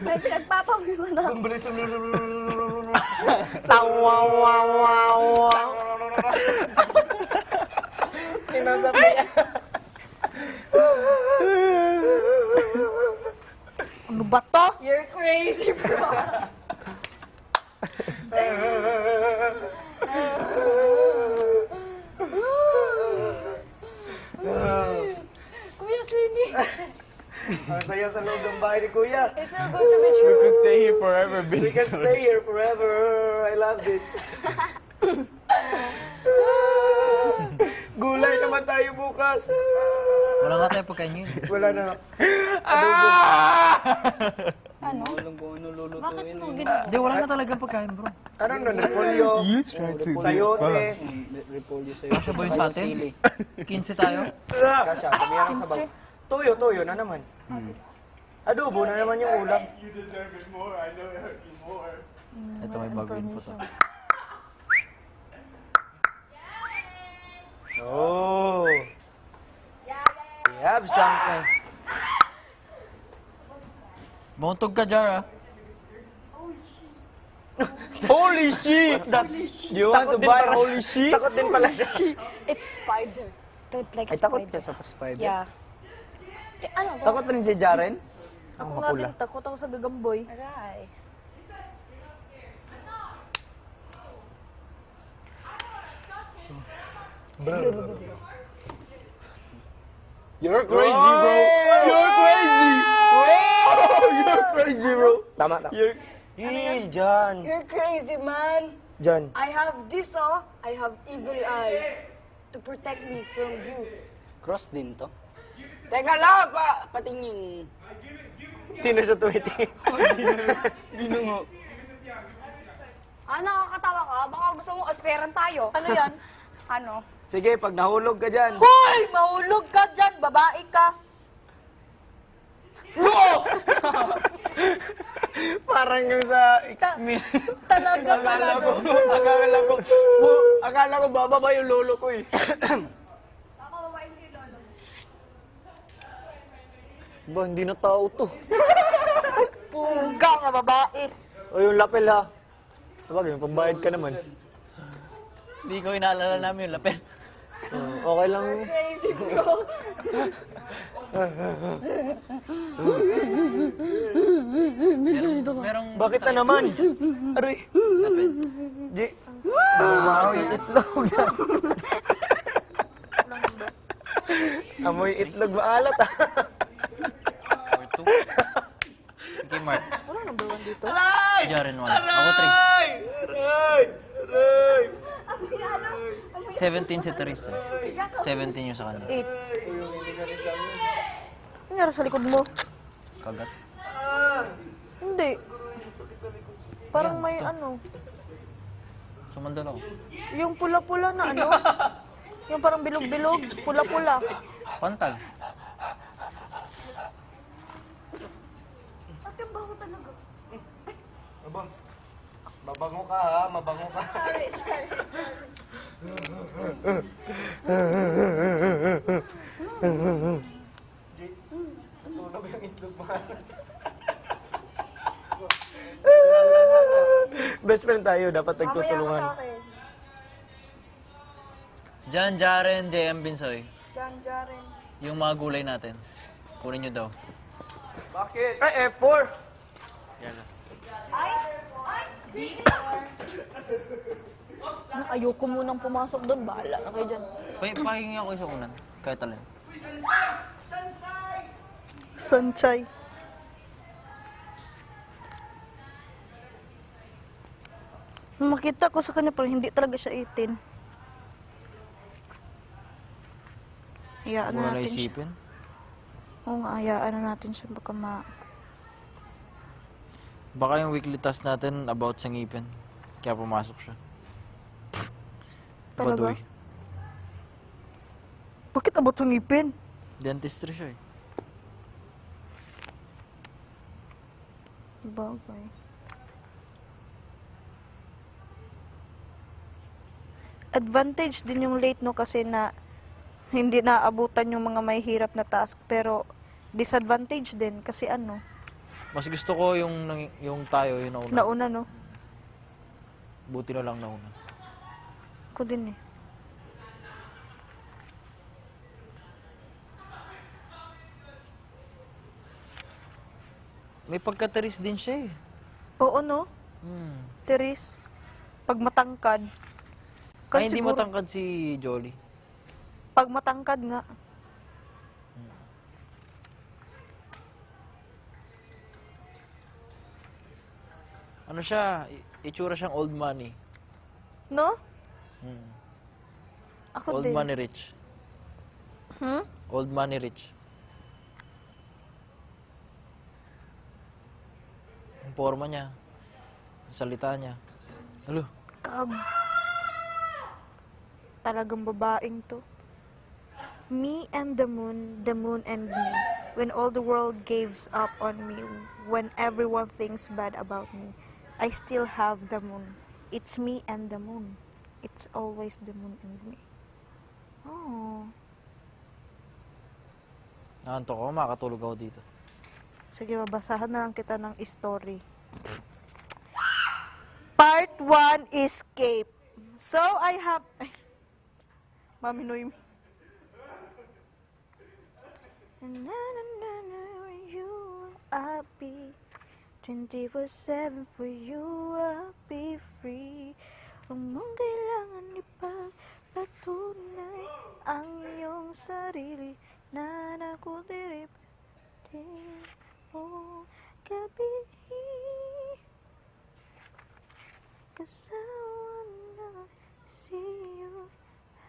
May pinagpapawiwan na. Ano ba to? You're crazy, bro. Kuya Sweeney. Ang saya sa loob ng bahay ni Kuya. It's so good to meet you. We could stay here forever, We can stay here forever. I love this. Gulay naman tayo bukas. Wala nga tayo pagkain ngayon. Wala na. Ano? Bakit mo ginawa? Hindi, wala na talaga pagkain, bro. Anong na? Repolyo. You tried to Sayote. Repolyo sa'yo. Kasya ba yun sa atin? 15 tayo? Kasya, kamiyan ang sabaw. Tuyo na naman. Adobo na naman yung ulam. Ito may bago info sa. Oh. We have something. Buntog ka, Jar, ah. Holy shit! What's that? Do you want to buy holy shit? Takot din pala siya. It's spider. Don't like Ay, takot spider. ka sa spider. Yeah. Ano ba? Takot rin si Jaren? Ako nga din, takot ako sa gagamboy. Aray. You're crazy, bro. You're crazy. You're crazy, bro. Tama. You're... Hey, John. You're crazy, man. John. I have this, oh. I have evil eye to protect me from you. Cross din to. Teka lang, patingin. Tino sa tweeting. Binungo. Ah, nakakatawa ka? Baka gusto mo asperan tayo. Ano yan? Ano? Sige, pag nahulog ka dyan. Hoy! Mahulog ka dyan! Babae ka! Parang yung sa X-Men. Talaga, Akala ko bababa yung lolo ko eh. Ba, hindi na tao to. Pungga nga babae. O yung lapel ha. Sabagay, may pambayad ka naman. Hindi ko inaalala namin yung lapel. Okay lang. Crazy, bro. Merong Bakit na naman? Aray. lapel. Di. Amoy itlog maalat ah. Or 2. Okay, Mark. Wala number 1 dito. Si Jaren 1. Ako 3. 17 si Teresa. 17 yung sa kanya. 8. Ano nangyari sa likod mo? Kagat. Hindi. Parang Yan, may ito. ano. Sumandal ako. Yung pula-pula na ano. Yung parang bilog-bilog. Pula-pula. Pantal. Mabango ka ha, mabango ka. Tunog yung itlog maalat. Best friend tayo, dapat nagtutulungan. Jan, Jaren, JM Binsoy. Diyan, Jaren. Yung mga gulay natin. Kunin nyo daw. Bakit? Ay, F4! Ayoko munang pumasok doon. Bahala na kayo dyan. Pahingi ako isang unan. Kahit alin. Sanchay. Makita ko sa kanya parang hindi talaga siya 18. Hayaan na Wala natin siya. isipin. Oo nga, hayaan na natin siya. Baka Baka yung weekly task natin about sa ngipin. Kaya pumasok siya. Talaga? Baduy. Bakit abot sa ngipin? Dentistry siya eh. Bagay. advantage din yung late, no, kasi na hindi naabutan yung mga may hirap na task, pero disadvantage din kasi ano, Mas gusto ko yung tayo, yung nauna. nauna, no? Buti na lang nauna. Ako din eh. May pagkataris din siya eh. Oo, no? Teres, pag matangkad. Ay, hindi siguro, matangkad si Jolly. Pag matangkad nga. Ano siya, itsura siyang old money. No? Hmm. Ako Old din. money rich. Hmm? Old money rich. Ang forma niya. Ang salita niya. Alo. Kab. Talagang babaeng to. Me and the moon and me. When all the world gives up on me, when everyone thinks bad about me, I still have the moon. It's me and the moon. It's always the moon and me. Oh. Nakantok ako, makakatulog ako dito. Sige, babasahan na lang kita ng story. Part 1, Escape. So, I have... Ay, Mami Noemi. You, I'll be 24/7 for you, I'll be free. Huwag mong kailangan ipagpatunay ang iyong sarili na nakudirip mo gabi. Cause I wanna see you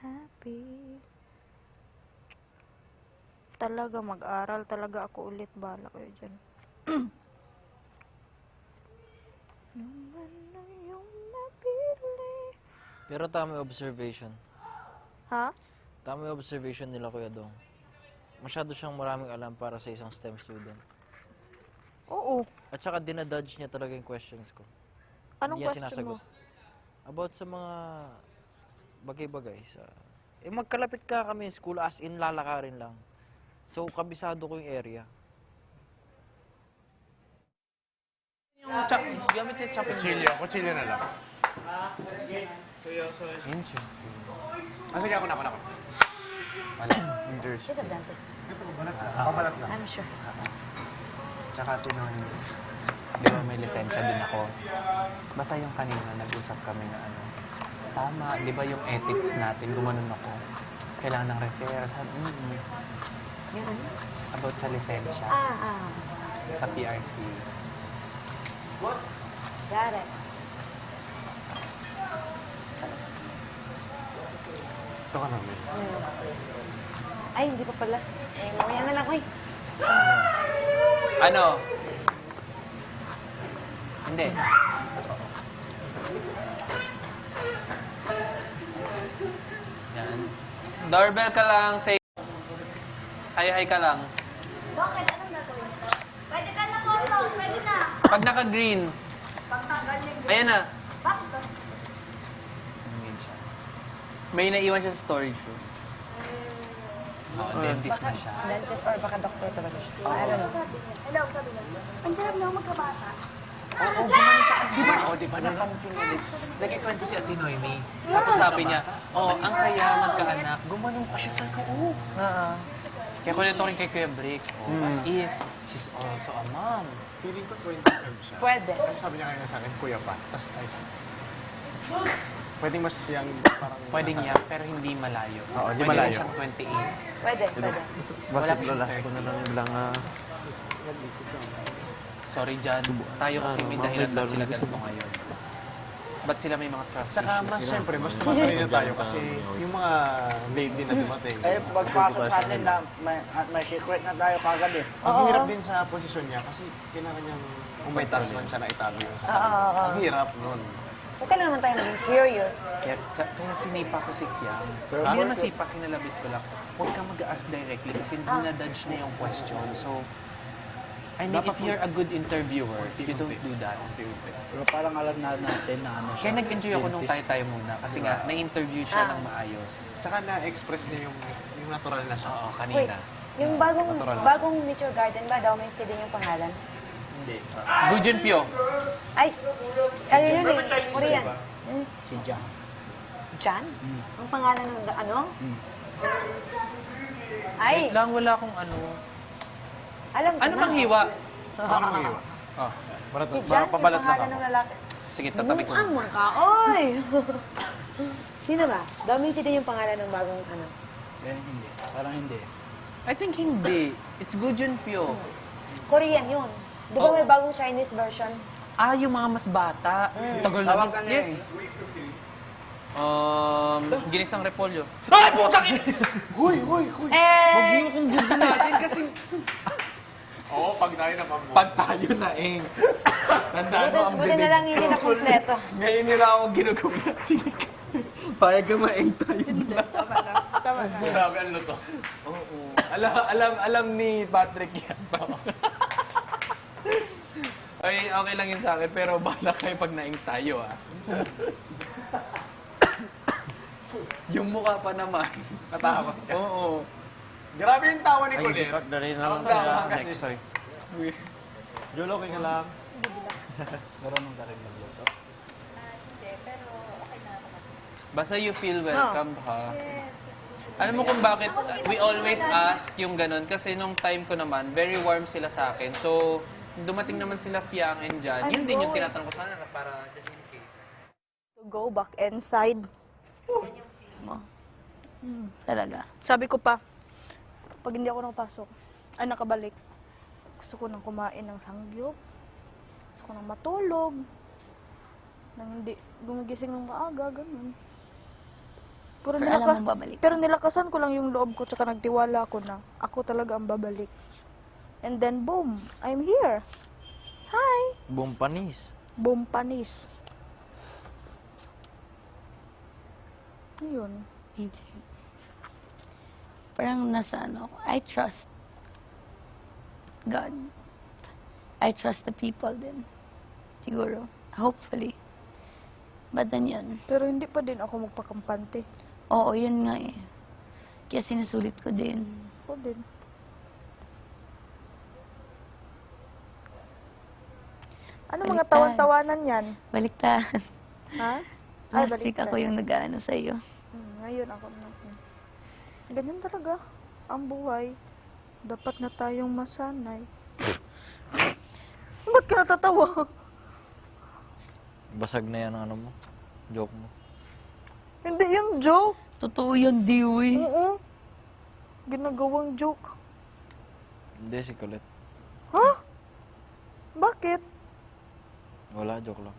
happy. Talaga mag-aral talaga ako ulit, bala kayo dyan. Naman na yung napili. Pero tama yung observation. Ha? Tama yung observation nila, Kuya Dong. Masyado siyang maraming alam para sa isang STEM student. Oo. At saka dinadodge niya talaga yung questions ko. Anong Hindi niya question mo? sinasagot. About sa mga bagay-bagay. Magkalapit ka kami school as in lalakarin lang. So, kabisado ko yung area. Gamit yung chopping board. Kutsilyo na lang. Interesting. Sige, ako na. She's a dentist. Papalat lang. I'm sure. Tsaka tinonis. Di ba may lisensya din ako? Basta yung kanina, nag-usap kami na ano, tama, di ba yung ethics natin, gumanon ako. Kailangan ng refer. Sabi, about sa lisensya. Sa PRC. Got it. Ito ka namin. Ay, hindi pa pala. Mamaya na lang, oy. Ano? Hindi. Yan. Doorbell ka lang, say hi ka lang. Bakit? Anong gagawin ko? Pwede ka na, Corlo. Pwede na. Pag naka-green, ayan na. Bakit ba? May naiwan siya sa storage room. Oo, dentist na siya. Dentist or baka doctor talaga siya. I don't know. Hello, sabi niya. Ang sarap na magkabata. Oo, gumano siya. Di ba napansin niya? Nagkikwento si Ate Noemi. Tapos sabi niya, ang saya magkaanak. Gumanong pa siya sa loob. Kaya kwento rin kay Kuya Bricks. What if she's also a mom? Feeling ko 25 siya. Pwede. Kasi sabi niya kanina sa akin, kuya pa. Tapos, pwedeng mas siyang parang... Pwedeng niya, pero hindi malayo. Oo, hindi Pwede malayo. rin siyang 28. Pwede. Basta lalaki ko na lang bilang Sorry, Jan. Tayo kasi may dahilan ba't sila ganito ngayon. Ba't sila may mga trust Tsaka issues? mas siyempre, mas tumatalino tayo kasi yung mga lady na dumating. Pagpasok natin na may secret na tayo kagad eh. Ang hirap din sa posisyon niya kasi kailangan niyang kung may task man siya na itago yung sasabi. Ang hirap nun. Huwag ka naman tayo maging curious. Kaya sinipa ko si Fiam. Hindi naman sipa, kinalabit ko lang. Huwag ka mag-ask directly kasi dinadodge na yung question. So, I mean, if you're a good interviewer, you don't do that. Pero parang alam na natin na ano siya. Kaya nag-enjoy ako nung tayo muna kasi nga, na-interview siya ng maayos. Tsaka na-express niya yung natural na siya. Oo, Wait, kanina. yung bagong Nature Garden ba, Domincy din yung pangalan? Hindi. Gujun Pyo. Ay, ano yun eh, Korean. Si John. Jan? Ang pangalan ng ano? Ay, Wait lang, wala akong ano. alam ko Ano na. bang hiwa? Oh. Si Jan, yung pangalan ng lalaki. Sige, tatabi ko. Ang ka, oy! Sino ba? Domincy din yung pangalan ng bagong ano. Eh, hindi. Parang hindi. I think hindi. It's Gujun Pyo. Korean yun. Di ba may bagong Chinese version? Ah, yung mga mas bata. Tagal na. Tawag ka na Yes. Ginisang repolyo. Ay, putang ina! Huy! Huwag niyo kong gugunatin kasi... Oo, pag tayo na pang Pag tayo na, Tandaan mo ang Buti na lang hindi na kompleto. Ngayon nila ako ginugulat. Sige ka. Payag ka maeng tayo na. Tama na. Grabe, ano to? Oo. Alam ni Patrick yan. Ay, okay lang yun sa akin, pero bahala kayo pag naing tayo, ah. Yung mukha pa naman. natawa. Oo. Grabe yung tawa ni Colin. Dali na lang Tama kaya kasi. next, sorry. Jolo, okay ka lang. Marunong ka rin magluto. Basta you feel welcome, ha? Alam mo kung bakit we always ask yung ganun? Kasi nung time ko naman, very warm sila sa akin. So, dumating naman sila Fiang and Jan. Yun din yung tinatanong ko sana para just in case. To go back inside. Talaga. Sabi ko pa, pag hindi ako nakapasok, ay nakabalik, gusto ko nang kumain ng sangyup. Gusto ko nang matulog. Nang hindi gumigising ng maaga, ganun. Pero alam mong babalik. Pero nilakasan ko lang yung loob ko, tsaka nagtiwala ko na ako talaga ang babalik. And then, boom, I'm here. Hi! Boom panis. Boom, panis. Ayun. Me too. Parang nasa ano, I trust God. I trust the people din. Siguro. Hopefully. But then yun. Pero hindi pa din ako magpakampante. Oo, yun nga eh. Kaya sinusulit ko din. Ako din. Ano mga Baliktad. tawan-tawanan yan? Baliktad. Ha? Last week baliktad. ako yung nag-ano sa'yo. Ngayon ako na. Ganyan talaga. Ang buhay. Dapat na tayong masanay. Ba't ka natatawa? Basag na yan ang ano mo. Joke mo. Hindi yung joke. Totoo yun, Dewey. Oo. Ginagawang joke. Hindi, si Colette. Ha? Bakit? Wala, joke lang.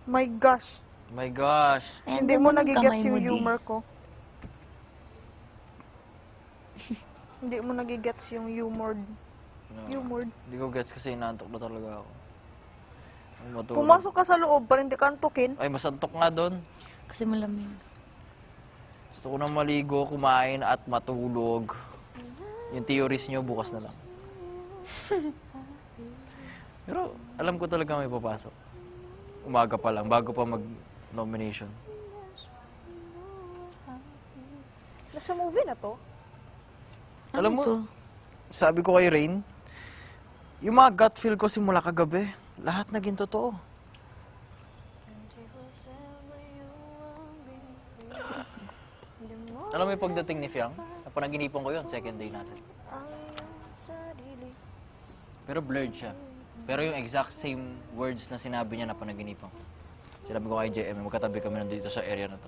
My gosh. My gosh. Ayan, Hindi mo ganun ang nagigets kamay yung mo, Di. humor ko. Hindi mo nagigets yung humor. No. Humor. Hindi ko gets kasi inaantok na talaga ako. Ay, matulog. Pumasok ka sa loob, parang hindi ka antukin. Ay, masantok nga doon. Kasi malamig. Gusto ko na maligo, kumain at matulog. Yung theories nyo, bukas na lang. Pero alam ko talaga may papasok. Umaga pa lang, bago pa mag-nomination. Nasa movie na to? Alam mo, to? sabi ko kay Rain, yung mga gut feel ko simula kagabi, lahat naging totoo. Alam mo yung pagdating ni Fiang, napanaginipan ko yun, second day natin. Pero blurred siya. Pero yung exact same words na sinabi niya na panaginipan ko. Sinabi ko kay JM, magkatabi kami nandito sa area na to.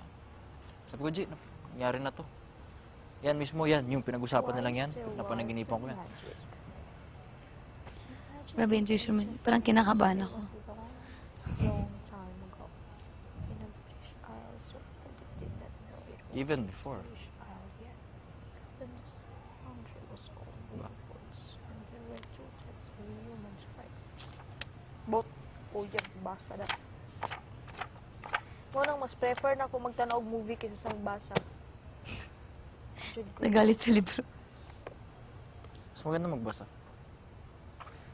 Sabi ko, J, nangyari na to. Yan mismo yan, yung pinag-usapan nilang yan, na panaginipan ko yan. Grabe, intuition mo. Parang kinakabahan ako. Even before. Bot. O yan, basa na. Mo nang mas prefer na ako magtanaw og movie kaysa sa magbasa. Jud ko. Nagalit sa libro. Mas maganda magbasa.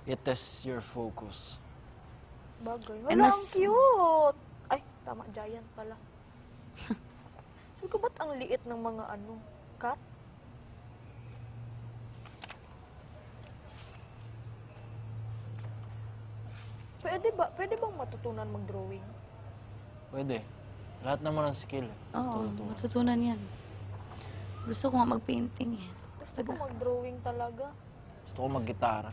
It tests your focus. Bagay. And Wala, ang mas- cute! Ay, tama, giant pala. Sabi ko, ba't ang liit ng mga cat? Pwede bang matutunan mag-drawing? Pwede. Lahat naman ng skill. Oo, Tututunan. matutunan yan. Gusto ko nga mag-painting eh. Gusto ko mag-drawing talaga. Gusto ko mag-gitara.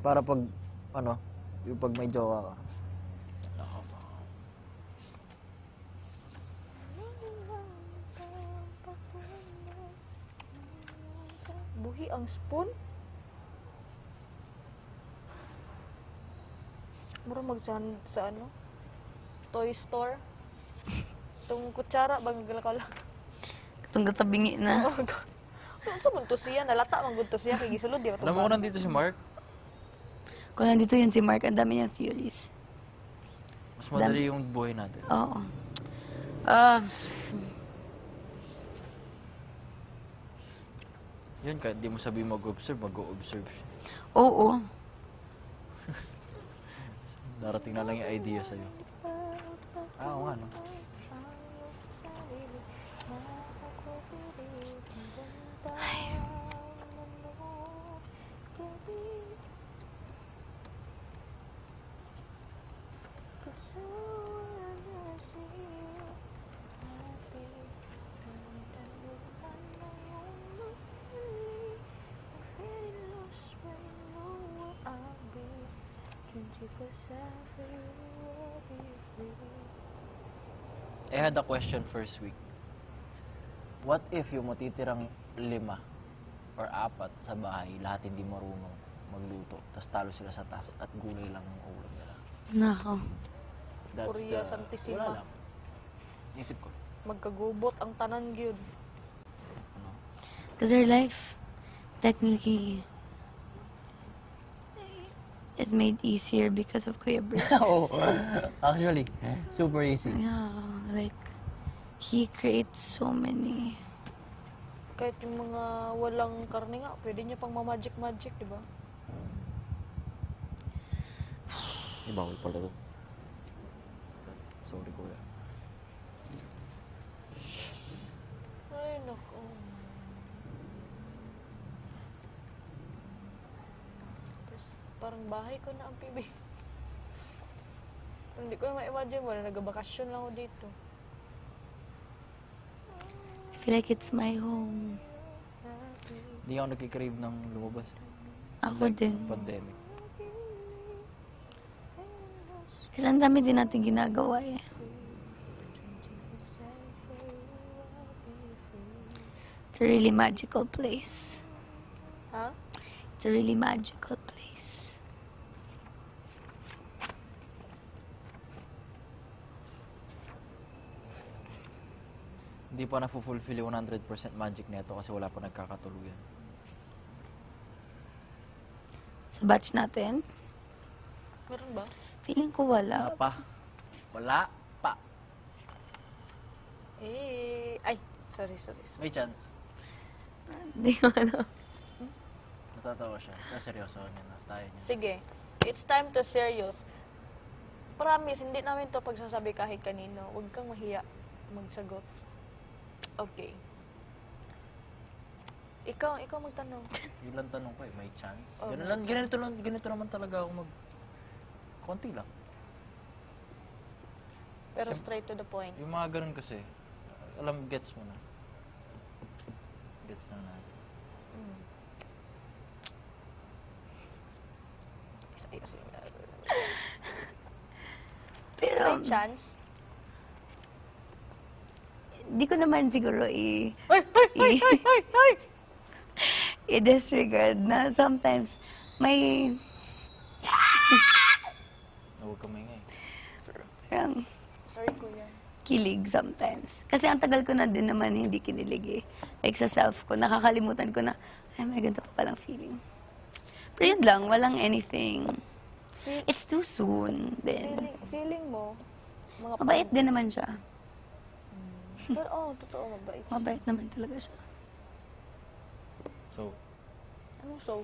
Para pag, yung pag may jowa ka. Buhi ang spoon? Mura sa toy store. Itong kutsara, bang galakala. Katong gatabingi na. Ano sa bunto siya? Nalata mang bunto siya. Kaya gisulod, di ba? Alam mo ko nandito si Mark? Kung nandito yan si Mark, ang dami niyang theories. Mas madali yung buhay natin. Oo. Yun, kahit di mo sabihin mag-observe, mag-observe siya. Oo. Darating na lang yung idea sa'yo. Oo nga, no? I had a question first week. What if yung matitirang 5 or 4 sa bahay, lahat hindi marunong magluto, tapos talo sila sa taas at gulay lang ang ulam nila? Nako. Korea Santissima. Wala lang. Isip ko. Magkagubot ang tanan gyud. Because our life, technically, is made easier because of Kuya Briggs. Oo. Actually, super easy. Yeah, like, he creates so many. Kahit yung mga walang karne nga, pwede niya pang ma-magic, di ba? Bawal pala to. Sorry, kuya. Ay, naku. Tapos, parang bahay ko na ang PB. Hindi ko na ma-imagine mo na nag-bakasyon lang ako dito. I feel like it's my home. Hindi ako nagkikrave ng lumabas. Ako din. Pandemic. Kasi ang dami din natin ginagawa eh. It's a really magical place. Ha? It's a really magical place. Hindi pa na-fulfill yung 100% magic nito kasi wala pa nagkakatuluyan. Sa batch natin, Meron ba? feeling ko wala. Wala pa. Wala pa. Ay, sorry. May chance. Hindi ko alam. Natatawa siya. Ito seryoso niya na. Tayo niya. Sige, it's time to serious. Promise, hindi namin to pagsasabi kahit kanino. Huwag kang mahiya magsagot. Okay. Ikaw magtanong. Ilan tanong ko eh, may chance. Oh, Ganun may lang, ganito naman talaga ako konti lang. Pero straight to the point. Yung mga ganun kasi, gets mo na. Gets na natin. Pero, May chance? di ko naman siguro i-disregard na sometimes may Huwag ka maingay. parang Sorry, kuya. kilig sometimes. Kasi ang tagal ko na din naman hindi kinilig eh. Like sa self ko, nakakalimutan ko na, ay may ganito pa palang feeling. Pero yun lang, walang anything. It's too soon din. Feeling mo, mga Mabait din naman siya. Pero totoo, mabait. Mabait naman talaga siya. So, Ano so?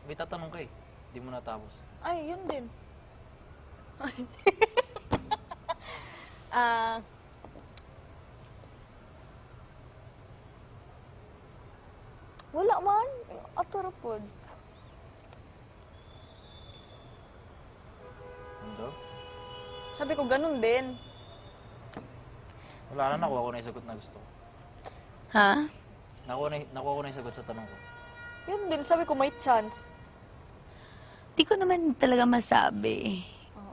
may tatanong ka eh. Di mo natapos. Ay, yun din. Ah... wala man. Ato pod. Ano? Sabi ko, ganun din. Wala na, nakuha ko na yung sagot na gusto ko. Ha? Nakuha ko na yung sagot sa tanong ko. Yun din. Sabi ko, may chance. Di ko naman talaga masabi.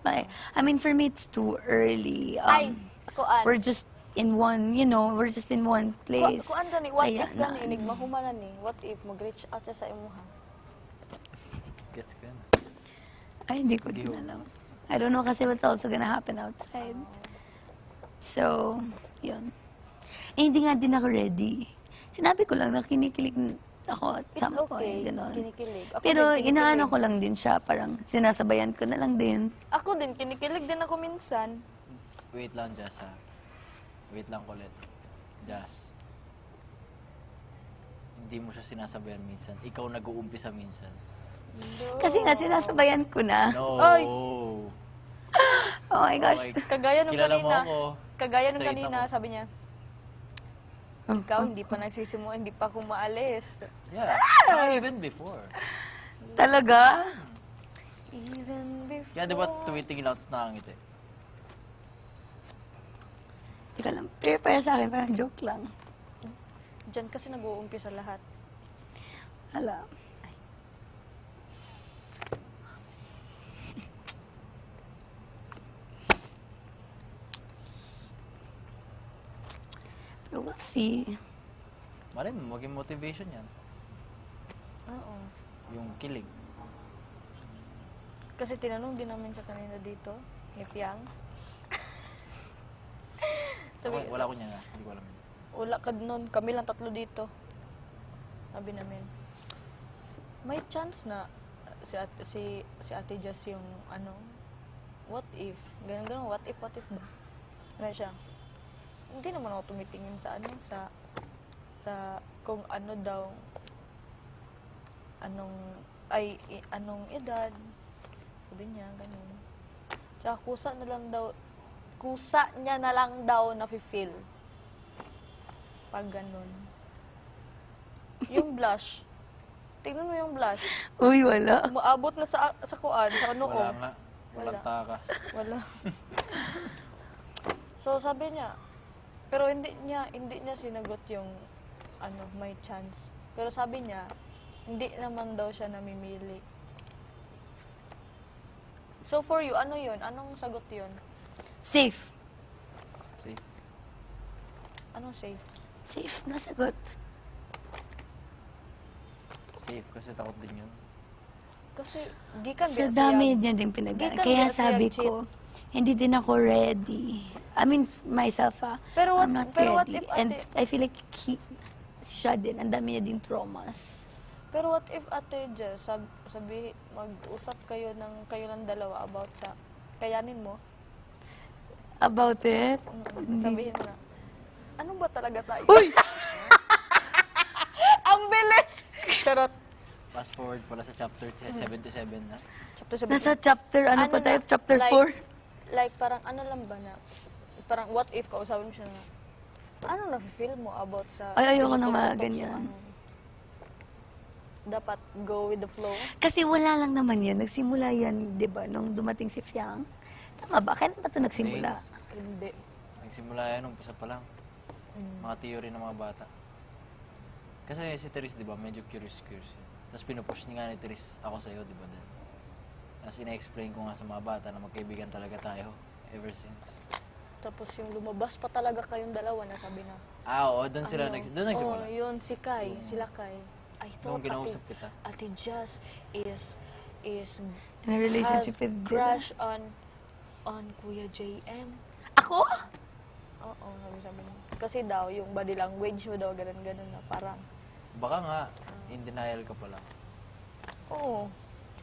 I mean, for me, it's too early. Ay, kuan. We're just in one, you know, we're just in one place. Kuan gani, what Kaya if gani, na- inig mahumanan ni? What if mag-reach out siya sa imuha? Gets ko yan. Ay, hindi ko din alam. I don't know kasi what's also gonna happen outside. So, yun. Eh, hindi nga din ako ready. Sinabi ko lang na kinikilig ako at It's some okay. point, gano'n. Kinikilig. Ako Pero din, kinikilig. inaano ko lang din siya, parang sinasabayan ko na lang din. Ako din, kinikilig din ako minsan. Wait lang, Jazz ha. Wait lang, Colette. Jazz. Hindi mo siya sinasabayan minsan. Ikaw nag-uumpisa minsan. Kasi nga sinasabayan ko na. No! Ay! Oh my gosh. Okay. Kagaya nung Kilala mo kanina. ako. Kagaya nung Straight kanina, ako. sabi niya, ikaw hindi pa nagsisimula, hindi pa ako maalis. Yeah. Even before. Talaga? Even before. Kaya di ba tumitingin lang sa nakangiti? Teka lang. Pero para sa akin, parang joke lang. Diyan kasi nag-uumpisa lahat. Hala. Pero we'll see. Malay mo, maging motivation yan. Oo. Yung kilig. Kasi tinanong din namin siya kanina dito, ni Piang. Okay, wala ko niya na. Hindi ko alam. Wala ka nun, kami lang tatlo dito. Sabi namin, may chance na si Ate Jess yung ano, what if? Ganun, what if ba? Ano siya? Hindi naman ako tumitingin sa ano, sa kung ano daw, anong edad. Sabi niya, ganun. Tsaka kusa niya na lang daw na-feel. Pag ganun. Yung blush. Tingnan mo yung blush. Uy, wala. Umaabot na sa kuan, sa noo. Wala nga. Walang Wala. takas. Wala. So sabi niya, pero hindi niya sinagot yung ano, may chance. Pero sabi niya, hindi naman daw siya namimili. So for you, ano yun? Anong sagot yun? Safe. Safe. Anong safe? Safe na sagot. Safe kasi takot din yun. Kasi, gikan Sa dami niya din pinagdaanan. Kaya sabi ko, hindi din ako ready. I mean, myself Pero I'm not what ready. if And I feel like siya din, ang dami niya din traumas. Pero what if Ate Jess, sabi, mag-usap kayo ng dalawa about sa kayanin mo? About it? Sabihin na, ano ba talaga tayo? Uy! Ang bilis! Charot. Fast forward pala sa chapter 77 na. Chapter 17. Nasa chapter, ano pa tayo? na, Chapter like, 4? Like, parang ano lang ba na, parang what if, kausapin mo siya na, ano na-feel mo about sa... Ay, ayoko ng mga tungkol sa ganyan. ano? Dapat go with the flow. Kasi wala lang naman yun. Nagsimula yan, di ba, nung dumating si Fiang. Tama ba? Kailan ba ito nagsimula? Days. Hindi. Nagsimula yan, umpisa pa lang. Mga theory ng mga bata. Kasi si Therese, di ba, medyo curious. Tapos pinupush niya nga ni Therese ako sa'yo, di ba din? Tapos ina-explain ko nga sa mga bata na magkaibigan talaga tayo ever since. Tapos yung lumabas pa talaga kayong dalawa na sabi na. Oo, doon sila doon nagsimula. Oh, yun, si Kai, sila Kai. I thought Nung kinausap kita. Ate Jess is In a relationship has with crush on Kuya JM. Ako? Oo, sabi niya. Kasi daw, yung body language mo daw, ganun-ganun na parang. Baka nga, in denial ka pala. Oo.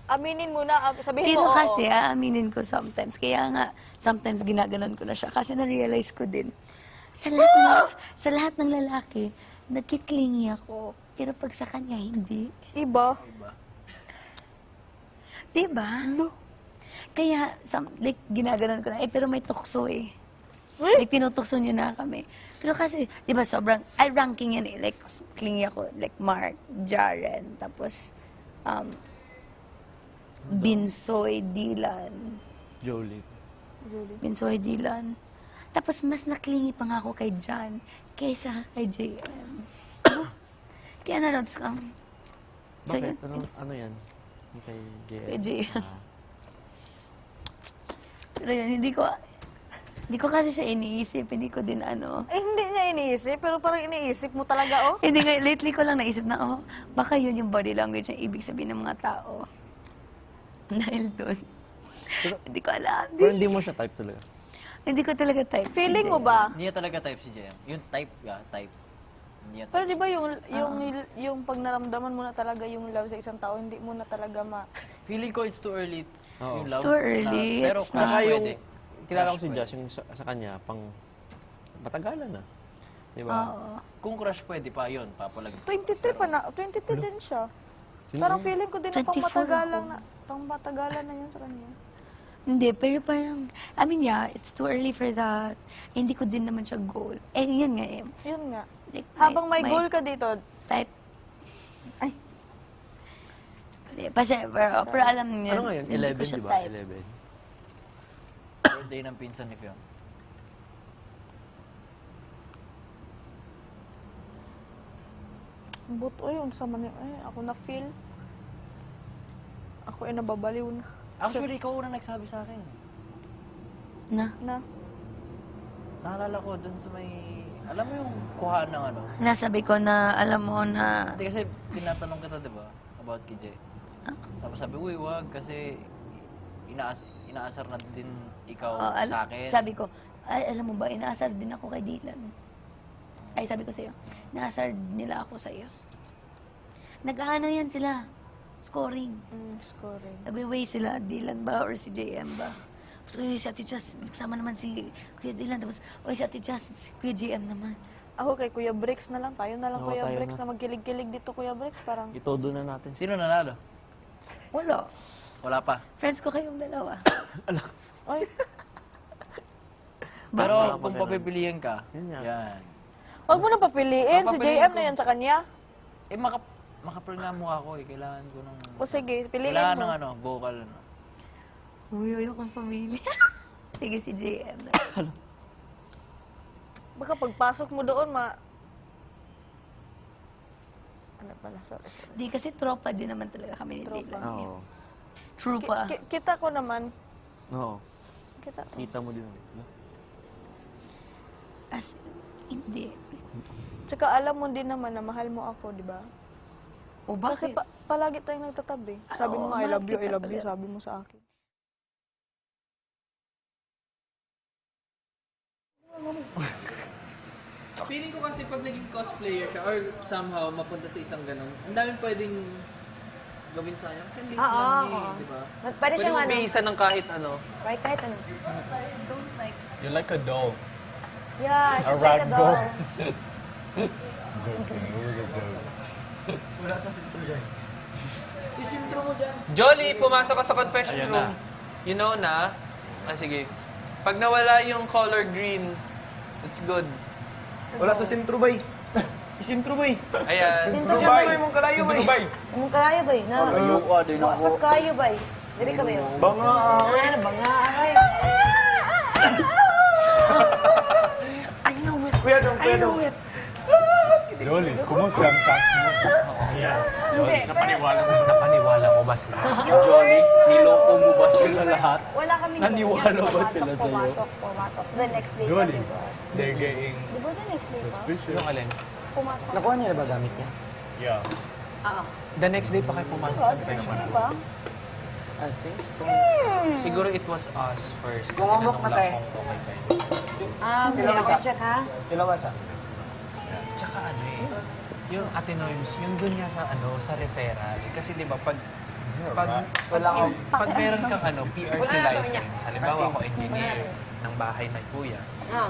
Aminin mo na, sabihin Pero mo, oo. kasi, aaminin ko sometimes. Kaya nga, sometimes ginaganon ko na siya. Kasi na-realize ko din, sa lahat ng lalaki, nagkiklingi ako. Pero pag sa kanya, hindi. Iba. Diba? Kaya, like, ginaganon ko na, pero may tukso eh. Like, tinutukso niyo na kami. Pero kasi, di ba, sobrang, ranking yan eh. Like, clingy ako. Like, Mark, Jaren, tapos, Binsoy, Dylan. Jolie. Binsoy, Dylan. Tapos, mas naklingi pa nga ako kay John kaysa kay JM. Kaya nanods kang... So, Bakit? yun, Ano yan? Kay JM? kay JM. Pero yun, hindi ko kasi siya iniisip. Hindi ko din ano. Eh, hindi niya iniisip, pero parang iniisip mo talaga, oh. Hindi nga, lately ko lang naisip na, baka yun yung body language na ibig sabihin ng mga tao. Dahil doon. Hindi ko alam. Pero hindi mo siya type talaga. Hindi ko talaga type. si Feeling mo JM. ba? Hindi niya talaga type si JM. Yung type type. Hindi niya Pero type. di ba yung pag naramdaman mo na talaga yung love sa isang tao, hindi mo na talaga Feeling ko it's too early. Oo. Yung It's love too early. pero It's crush Saka yung, pwede. kilala ko si Crush Josh, yung sa kanya, pang matagalan na. Di ba? Oo. Kung crush pwede pa, yun. Papalag. 23 pa na, 22 din siya. Sino Parang yun? feeling ko din na 24 pang matagalan na yun sa kanya. Hindi, pero parang, I mean, yeah, it's too early for that. Hindi ko din naman siya goal. Eh, yun nga eh. Yun nga. Like, Habang may goal ka dito, Type. Ay. Hindi, pero alam niyo, Ano nga yun? hindi 11, ko siya di ba? type. 11. Birthday ng pinsan ni Fion. but, ay, unsa man yun. Ay, ako na feel. Ako ay nababaliw na. Actually, ikaw unang nagsabi sa akin. Na? Naalala ko dun sa may... Alam mo yung kuhaan ng ano? Nasabi ko na, alam mo na, Hindi kasi tinatanong kita, di ba? About kay Jay. Tapos sabi, uy, wag kasi inaasar na din ikaw sa akin. sabi ko, ay, alam mo ba, inaasar din ako kay Dylan. Ay, sabi ko sa'yo, inaasar nila ako sa'yo. Nag-ano yan sila, scoring. Scoring. Nagwe-weigh sila, Dylan ba or si JM ba? Tapos, uy, si Ate Jazz, kasama naman si Kuya Dylan. Tapos, uy, si Ate Jazz, si Kuya JM naman. Ako kay Kuya Bricks na lang. Tayo na lang Oo, Kuya tayo Bricks na. na magkilig-kilig dito Kuya Bricks. Parang, Itodo na natin. Sino nanalo? Wala. Wala pa. Friends ko kayong dalawa. ay, Pero kung papipiliin ka, Yun yan. yan. wag mo na papiliin. Si Papapiliin JM ko. na yan sa kanya. Eh, makapal nga mukha ko eh. Kailangan ko ng... O sige, piliin Kailangan mo. ng ano, vocal. Ano. Uy, ayokong pamilya. Sige, si JM. Baka pagpasok mo doon, ano pala, sorry. Di kasi tropa din naman talaga kami ni Dylan. Oo. True pa. Kita ko naman. Oo. Kita ko. Kita mo din. As, hindi. Tsaka alam mo din naman na mahal mo ako, di ba? O Kasi bakit? palagi tayong nagtatabi. Sabi mo oo, nga, I mahal love you, kita I love you, pala. sabi mo sa akin. Feeling ko kasi pag naging cosplayer siya or somehow mapunta sa isang ganun, ang daming pwedeng gawin sa kanya. Kasi hindi Oo, lang niya, oo. di ba? Pwede siyang ano. Isa ng kahit ano. Right, kahit ano. You're like a doll. Yeah, she's A like a rag doll. Joking, it was a joke. Wala sa sintro dyan. Isintro mo dyan. Jolly, pumasok ka sa confession Ayan room. na. You know na? Sige. Pag nawala yung color green, it's good. Wala sa sintro bay. Isintro bay. Ayan. Sintro Sintro bay mong kalayo bay. Mong kalayo ba eh? Kalayo ka din ako. Mas kayo ba eh? Dili ka ba yun? Banga. Ano ba nga? Ay. Kuya dong, kuya dong. Jolie, kumusta ang task mo? Hindi. Napaniwala mo ba sila? Jolly, niloko mo ba sila lahat? Wala kaming Naniwala ba sila sa'yo? Pumasok. The next day Jolie, pa, diba? they're getting Di ba the next day pa? suspicious. Yung alin? Pumasok. Nakuha niya na ba gamit niya? Yeah. The next day pa kayo pumasok. Di ba? I think so. Siguro it was us first. Bumabok na tayo. Kung okay kayo. Okay, okay, check ha? Ilawasa. Tsaka ano eh, yung Ate Noems, yung dun nga sa ano, sa referral. Kasi di ba pag pag meron kang PRC license, halimbawa ako engineer ng bahay ng kuya.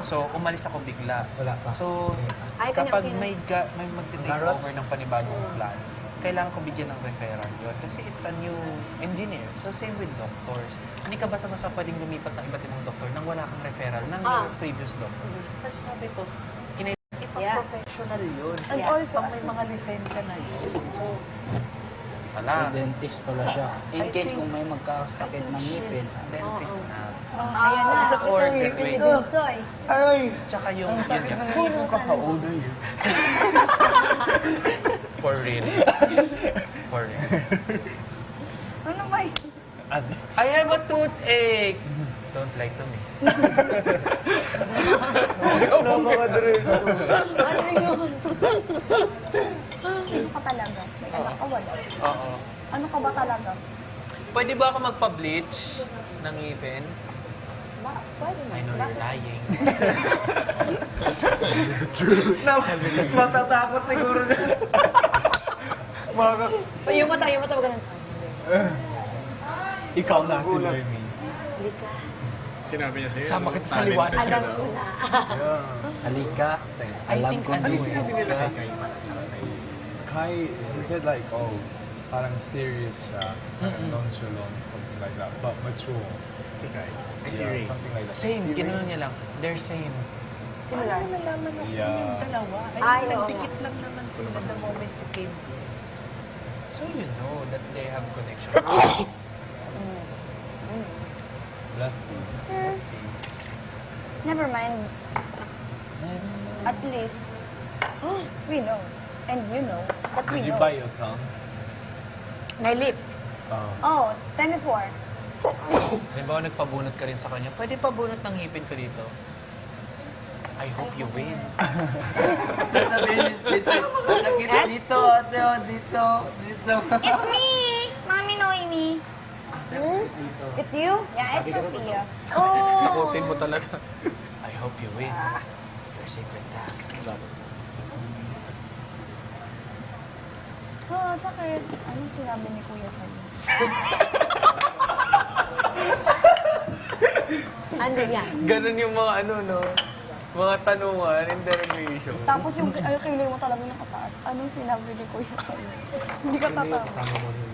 So, umalis ako bigla. So, kapag may mag-take over ng panibagong plan, kailangan ko bigyan ng referral yun. Kasi it's a new engineer. So, same with doctors. Hindi ka basta-basta pwedeng lumipat ng iba't ibang doktor nang wala kang referral ng your previous doctor. Kasi sabi ko, professional yun. And also, Pang may mga lisensya na yun. So, Dentist pala siya. In case kung may magkasakit ng ngipin. dentist na. Ayan na. Or graduate. Bunsoy. Tsaka yung yun ka, how old are you? For real. For real. Ano ba yun? I have a toothache. Don't lie to me. Ano yun? Sino ka talaga? May anak ka wala? Oo. Ano ka ba talaga? Pwede ba ako magpa-bleach ng ngipin? Pwede na. I know you're lying. Matatakot siguro na. Yung mata, ganun. Ikaw na, Kuya Me. Halika. Sinabi niya sa'yo. Sama kita sa liwanag. Alam ko na. Halika. Alam ko na. Sky, she said like, oh, parang serious siya, parang nonchalant, something like that, but mature. Si Kai. Siri. Something like that. Same, ginanon niya lang. They're same. Similar. Ano nalaman na same yung dalawa? Ay, oo nagdikit lang naman sila the moment you came. So you know that they have connection. Bless you. Let's see. Never mind. At least, we know. And you know that we Did you know. bite your tongue? My lip. Oh, 10 before. Halimbawa, nagpabunot ka rin sa kanya, pwede pabunot ng ngipin ko dito. I hope you win. Sasabihin ni Spitz, sakit dito, ate, dito. It's me! Mommy Noemi. It's you? Yeah, it's Sophia. Oh! Takutin mo talaga. I hope you win. Your secret task. Oh, sakit. Anong sinabi ni Kuya sa'yo? Ano yan? Ganun yung mga no? Mga tanungan, interrogation. Tapos yung kilig mo talagang nakataas. Anong sinabi ni Kuya sa'yo? Hindi ka tatawa.